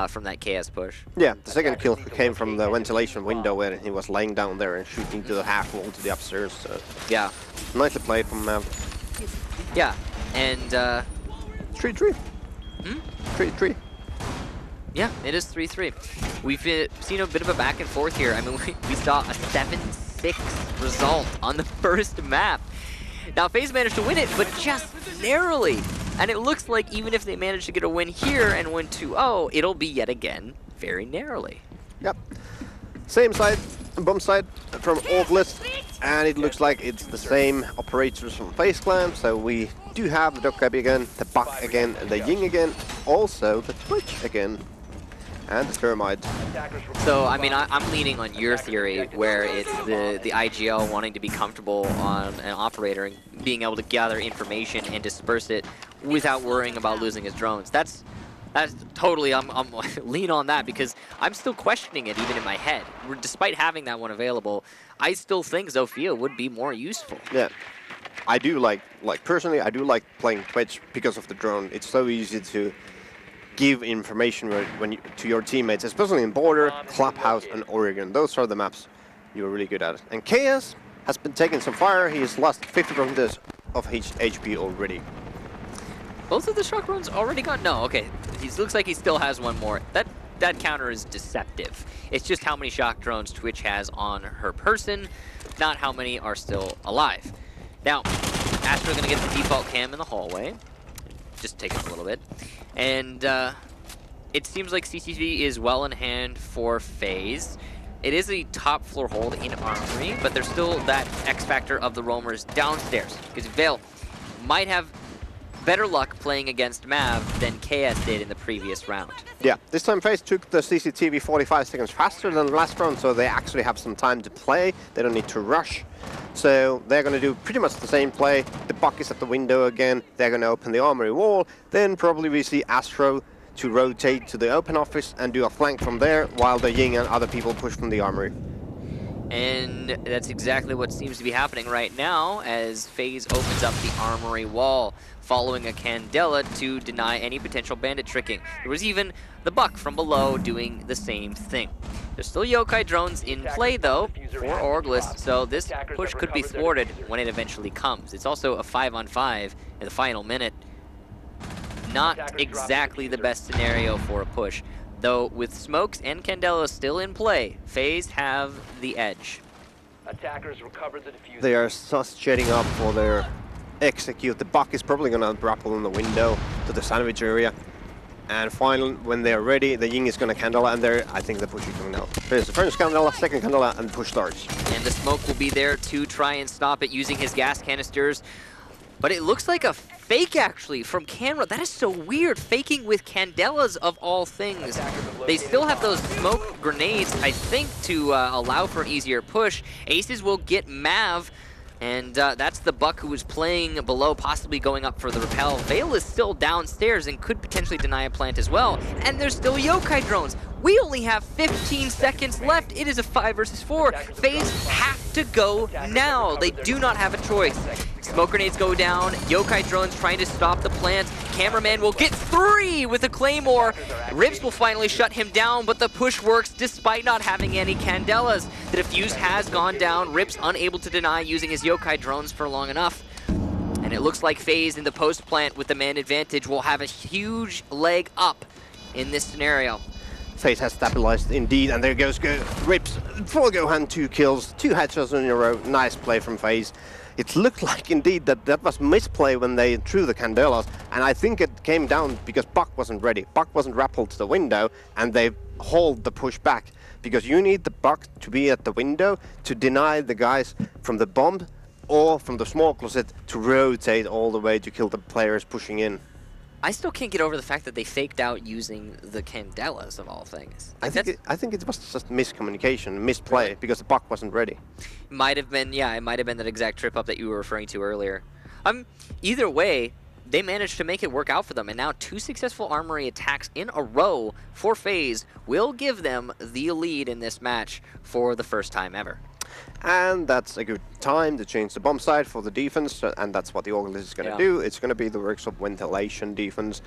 from that KS push. Yeah, the second kill came from the ventilation window where he was laying down there and shooting to the half wall to the upstairs. So. Yeah. Nicely played from Mav. Yeah, and... 3-3. 3-3. Yeah, it is 3-3. We've seen a bit of a back and forth here. I mean, we saw a 7-6 result on the first map. Now, FaZe managed to win it, but just narrowly. And it looks like even if they manage to get a win here and win 2-0, it'll be yet again very narrowly. Yep. Same side, bomb side from Orgless, and it looks like it's the same operators from FaZe Clan. So we do have the Dokkaebi again, the Buck again, the Ying again, also the Twitch again, and the Thermite. So, I mean, I'm leaning on your theory, where it's the IGL wanting to be comfortable on an operator and being able to gather information and disperse it without worrying about losing his drones. That's totally, I'm lean on that, because I'm still questioning it even in my head. Despite having that one available, I still think Zofia would be more useful. Yeah. I do like personally, I do like playing Twitch because of the drone. It's so easy to give information to your teammates, especially in Border, Clubhouse, and Oregon. Those are the maps You were really good at it. And Chaos has been taking some fire. He's lost 50% of his HP already. Both of the shock drones already gone? No, okay. He looks like he still has one more. That counter is deceptive. It's just how many shock drones Twitch has on her person, not how many are still alive. Now, Astra's gonna get the default cam in the hallway. Just take it a little bit. And it seems like CCTV is well in hand for FaZe. It is a top floor hold in Armory, but there's still that X factor of the roamers downstairs. Because Vale might have better luck playing against Mav than KS did in the previous round. Yeah, this time FaZe took the CCTV 45 seconds faster than the last round, so they actually have some time to play. They don't need to rush. So they're going to do pretty much the same play. The buck is at the window again. They're going to open the Armory wall. Then probably we see Astro to rotate to the open office and do a flank from there, while the Ying and other people push from the Armory. And that's exactly what seems to be happening right now as FaZe opens up the Armory wall, following a Candela to deny any potential bandit tricking. There was even the Buck from below doing the same thing. There's still Yokai drones in play though for Orgless, so this push could be thwarted when it eventually comes. It's also a 5-on-5 in the final minute. Not exactly the best scenario for a push. Though with Smokes and Candela still in play, FaZe have the edge. Attackers recovered the diffuser. They are just jetting up for their execute. The Buck is probably going to grapple in the window to the sandwich area. And finally, when they're ready, the Ying is going to Candela, and I think the push is coming now. There's the first Candela, second Candela, and the push starts. And the Smoke will be there to try and stop it using his gas canisters. But it looks like a fake, actually, from camera. That is so weird, faking with Candelas of all things. They still have those smoke grenades, I think, to allow for an easier push. Aces will get Mav, and that's the Buck who was playing below, possibly going up for the repel. Vale is still downstairs and could potentially deny a plant as well. And there's still Yokai drones. We only have 15 seconds left. It is a 5 versus 4. FaZe have to go now. They do not have a choice. Smoke grenades go down. Yokai drones trying to stop the plant. Cameraman will get 3 with a Claymore. Ribs will finally shut him down, but the push works despite not having any Candelas. The defuse has gone down. Ribs unable to deny using his Yokai drones for long enough. And it looks like FaZe in the post plant with the man advantage will have a huge leg up in this scenario. FaZe has stabilized indeed, and there goes Rips. Full Gohan, 2 kills, 2 headshots in a row. Nice play from FaZe. It looked like indeed that was misplay when they threw the Candelas, and I think it came down because Buck wasn't ready. Buck wasn't grappled to the window, and they hauled the push back because you need the Buck to be at the window to deny the guys from the bomb or from the small closet to rotate all the way to kill the players pushing in. I still can't get over the fact that they faked out using the Candelas of all things. I think it was just miscommunication, misplay, because the Buck wasn't ready. Might have been, yeah, it might have been that exact trip up that you were referring to earlier. Either way, they managed to make it work out for them, and now 2 successful Armory attacks in a row for FaZe will give them the lead in this match for the first time ever. And that's a good time to change the bomb site for the defense, and that's what the Orgless is going to do. It's going to be the works of ventilation defense.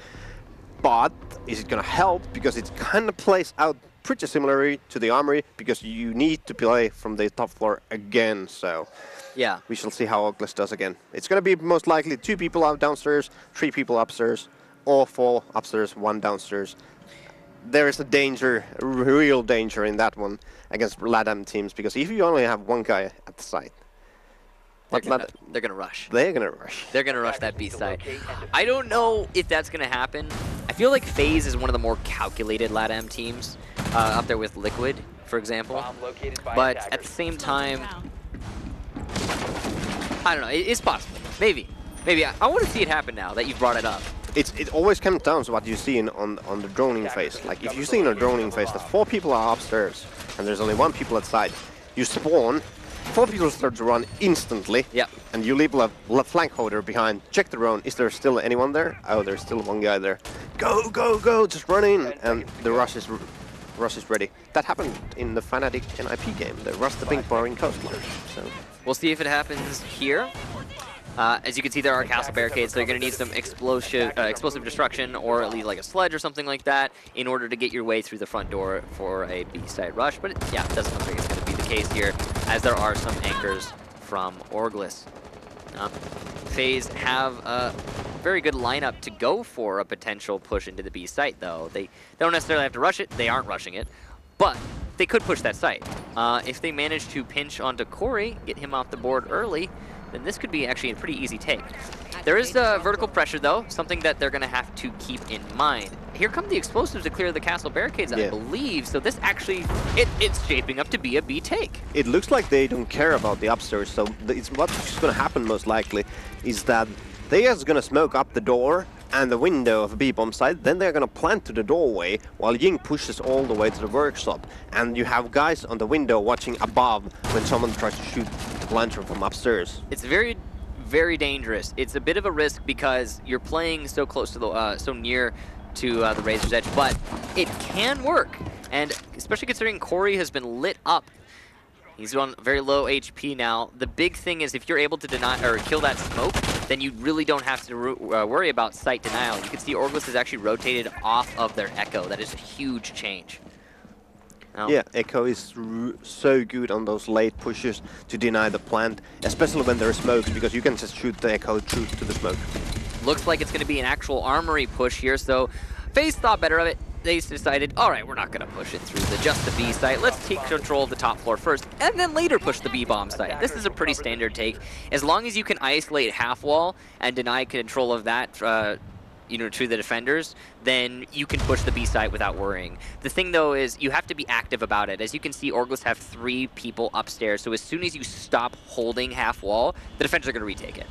But is it going to help? Because it kind of plays out pretty similarly to the Armory, because you need to play from the top floor again. So yeah, we shall see how Orgless does again. It's going to be most likely 2 people out downstairs, 3 people upstairs, or 4 upstairs, 1 downstairs. There is a danger, a real danger in that one against LATAM teams, because if you only have 1 guy at the site, they're gonna rush. They're gonna rush. They're gonna rush that B site. I don't know if that's gonna happen. I feel like FaZe is one of the more calculated LATAM teams, up there with Liquid, for example. But at the same time, I don't know. It's possible. Maybe. I want to see it happen now that you've brought it up. It always comes down to what you see on the droning phase. Like, if you see in a droning phase that 4 people are upstairs and there's only 1 people outside, you spawn, 4 people start to run instantly, and you leave a flank holder behind. Check the drone. Is there still anyone there? Oh, there's still 1 guy there. Go, go, go! Just run in, and the rush is ready. That happened in the Fnatic NIP game. They rushed the pink bar in Coastline. So we'll see if it happens here. As you can see, there are castle barricades. They're going to need some explosive destruction, or at least like a sledge or something like that, in order to get your way through the front door for a B-side rush. But yeah, it doesn't look like it's going to be the case here. as there are some anchors from Orgless. FaZe have a very good lineup to go for a potential push into the B site, though. They don't necessarily have to rush it. They aren't rushing it. But they could push that site. If they manage to pinch onto Corey, get him off the board early, then this could be actually a pretty easy take. There is vertical pressure, though, something that they're going to have to keep in mind. Here come the explosives to clear the castle barricades, I believe. So this actually, it's shaping up to be a B take. It looks like they don't care about the upstairs, so what's going to happen most likely is that they are going to smoke up the door and the window of a B-bomb site, then they're going to plant to the doorway while Ying pushes all the way to the workshop. And you have guys on the window watching above when someone tries to shoot the lantern from upstairs. It's very, very dangerous. It's a bit of a risk because you're playing so close to the, so near to the Razor's Edge, but it can work. And especially considering Corey has been lit up. He's on very low HP now. The big thing is if you're able to deny or kill that smoke, then you really don't have to worry about site denial. You can see Orgless has actually rotated off of their Echo. That is a huge change. Now, yeah, Echo is so good on those late pushes to deny the plant, especially when there are smokes, because you can just shoot the Echo through to the smoke. Looks like it's going to be an actual armory push here, so FaZe thought better of it. They decided, all right, we're not going to push it through just the B site. Let's take control of the top floor first, and then later push the B-bomb site. This is a pretty standard take. As long as you can isolate half wall and deny control of that, you know, to the defenders, then you can push the B site without worrying. The thing, though, is you have to be active about it. As you can see, Orgless have 3 people upstairs, so as soon as you stop holding half wall, the defenders are going to retake it.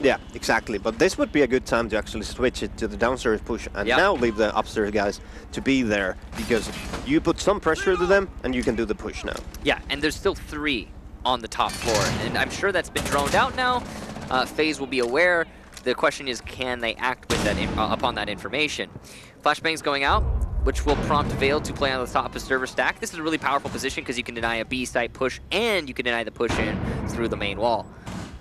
Yeah, exactly. But this would be a good time to actually switch it to the downstairs push and now leave the upstairs guys to be there, because you put some pressure to them and you can do the push now. Yeah, and there's still 3 on the top floor, and I'm sure that's been droned out now. FaZe will be aware. The question is, can they act with that upon that information? Flashbang's going out, which will prompt Veil to play on the top of server stack. This is a really powerful position because you can deny a B site push and you can deny the push in through the main wall.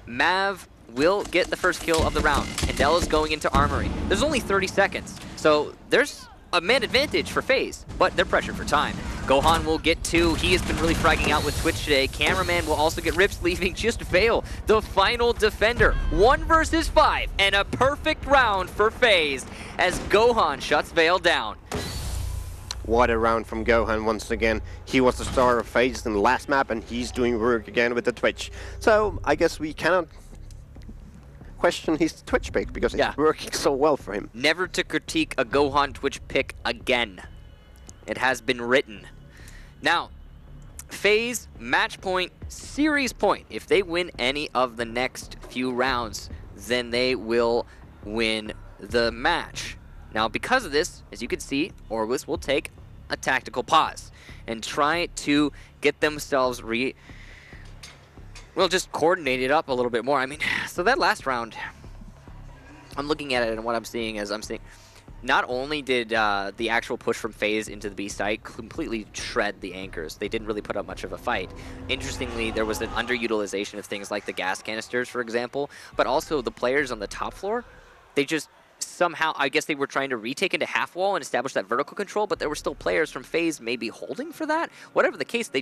Mav will get the first kill of the round. Candela's going into Armory. There's only 30 seconds, so there's a man advantage for FaZe, but they're pressured for time. Gohan will get 2. He has been really fragging out with Twitch today. Cameraman will also get rips, leaving just Veil, the final defender. 1 versus 5, and a perfect round for FaZe as Gohan shuts Veil down. What a round from Gohan once again. He was the star of FaZe in the last map, and he's doing work again with the Twitch. So I guess we cannot question his Twitch pick because it's working so well for him. Never to critique a Gohan Twitch pick again. It has been written. Now, FaZe match point, series point. If they win any of the next few rounds, then they will win the match. Now, because of this, as you can see, Orgless will take a tactical pause and try to get themselves just coordinate it up a little bit more. I mean, so that last round, I'm looking at it and what I'm seeing is not only did the actual push from FaZe into the B site completely shred the anchors, they didn't really put up much of a fight. Interestingly, there was an underutilization of things like the gas canisters, for example, but also the players on the top floor, they just somehow, I guess they were trying to retake into half wall and establish that vertical control, but there were still players from FaZe maybe holding for that. Whatever the case, they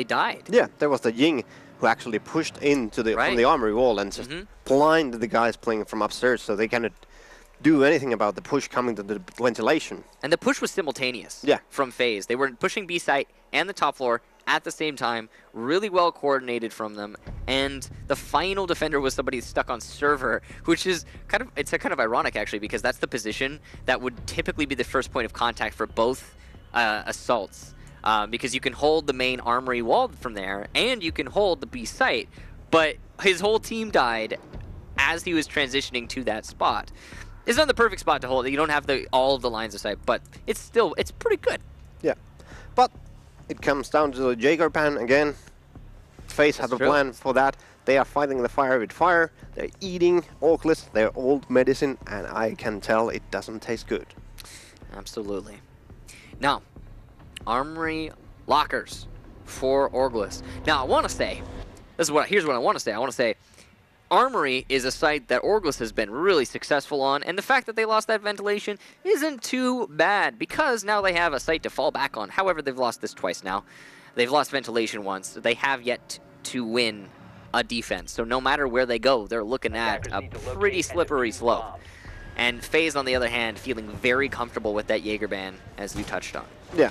died. Yeah, there was the Ying who actually pushed into the from the armory wall and just blinded the guys playing from upstairs, so they cannot do anything about the push coming to the ventilation. And the push was simultaneous from FaZe. They were pushing B site and the top floor at the same time, really well coordinated from them, and the final defender was somebody stuck on server, which is kind of ironic actually, because that's the position that would typically be the first point of contact for both assaults, because you can hold the main armory wall from there and you can hold the B site, but his whole team died as he was transitioning to that spot. It's not the perfect spot to hold it. You don't have all of the lines of sight, but it's pretty good. Yeah, but it comes down to the Jaeger pan again. FaZe has a plan for that. They are fighting the fire with fire. They're eating Orgless, their old medicine, and I can tell it doesn't taste good. Absolutely. Now, armory lockers for Orgless. Now, I want to say, here's what I want to say. I want to say, Armory is a site that Orgless has been really successful on, and the fact that they lost that ventilation isn't too bad, because now they have a site to fall back on. However, they've lost this twice now. They've lost ventilation once. They have yet to win a defense. So no matter where they go, they're looking at a pretty slippery slope. And FaZe, on the other hand, feeling very comfortable with that Jaeger ban, as we touched on. Yeah.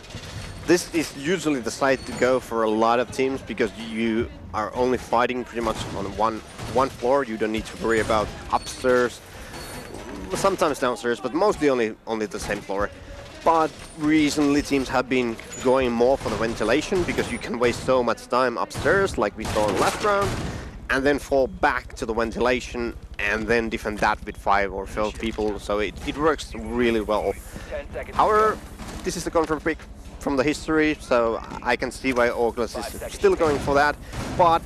This is usually the site to go for a lot of teams because you are only fighting pretty much on one floor. You don't need to worry about upstairs, sometimes downstairs, but mostly only the same floor. But recently teams have been going more for the ventilation because you can waste so much time upstairs, like we saw in the last round, and then fall back to the ventilation and then defend that with 5 or 12 people. So it works really well. However, this is the confirm pick from the history, so I can see why Orgless is still going for that, but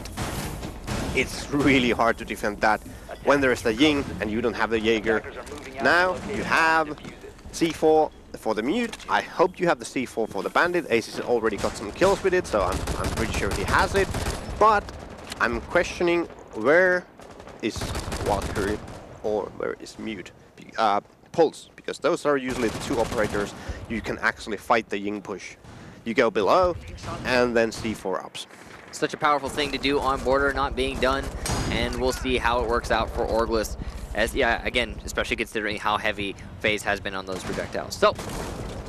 it's really hard to defend that when there is the Ying and you don't have the Jaeger. Now you have C4 for the mute. I hope you have the C4 for the bandit. Ace has already got some kills with it, so I'm pretty sure he has it, but I'm questioning where is Valkyrie or where is mute. Pulse, because those are usually the 2 operators you can actually fight the Ying push. You go below and then C4 ups. Such a powerful thing to do on border, not being done, and we'll see how it works out for Orgless. As again, especially considering how heavy FaZe has been on those projectiles. So,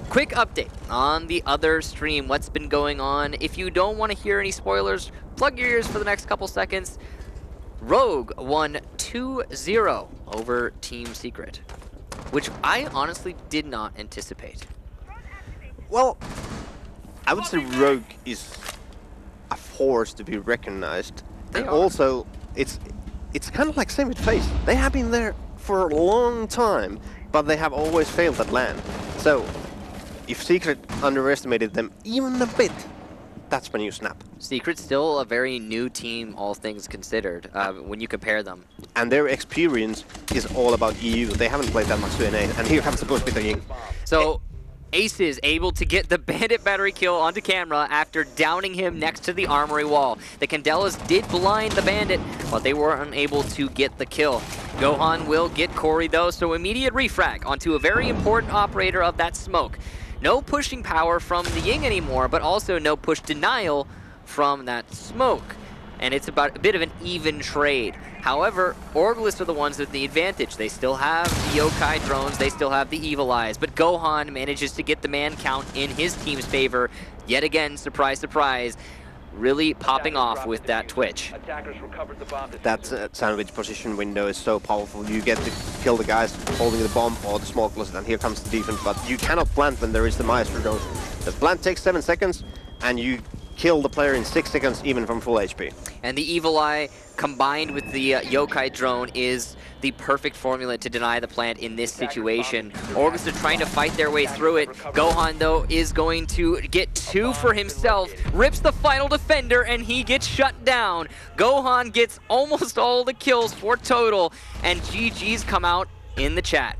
quick update on the other stream. What's been going on? If you don't want to hear any spoilers, plug your ears for the next couple seconds. Rogue won 2-0 over Team Secret, which I honestly did not anticipate. Well, I would say Rogue is a force to be recognized. And also, it's kind of like same with FaZe. They have been there for a long time, but they have always failed at LAN. So, if Secret underestimated them even a bit, that's when you snap. Secret's still a very new team, all things considered, when you compare them. And their experience is all about EU. They haven't played that much to NA, and here comes the push with the Ying. So, Ace is able to get the bandit battery kill onto camera after downing him next to the armory wall. The Candelas did blind the bandit, but they were unable to get the kill. Gohan will get Corey though, so immediate refrag onto a very important operator of that smoke. No pushing power from the Ying anymore, but also no push denial from that smoke. And it's about a bit of an even trade. However, Orgless are the ones with the advantage. They still have the Yokai drones, they still have the Evil Eyes, but Gohan manages to get the man count in his team's favor. Yet again, surprise, surprise, really popping off with that Twitch. That sandwich position window is so powerful. You get to kill the guys holding the bomb or the smokeless, and here comes the defense, but you cannot plant when there is the Maestro drone. The plant takes 7 seconds, and you kill the player in 6 seconds, even from full HP. And the Evil Eye combined with the Yokai drone is the perfect formula to deny the plant in this situation. Orgless are trying to fight their way through it. Gohan, though, is going to get 2 for himself, rips the final defender, and he gets shut down. Gohan gets almost all the kills for total, and GG's come out in the chat.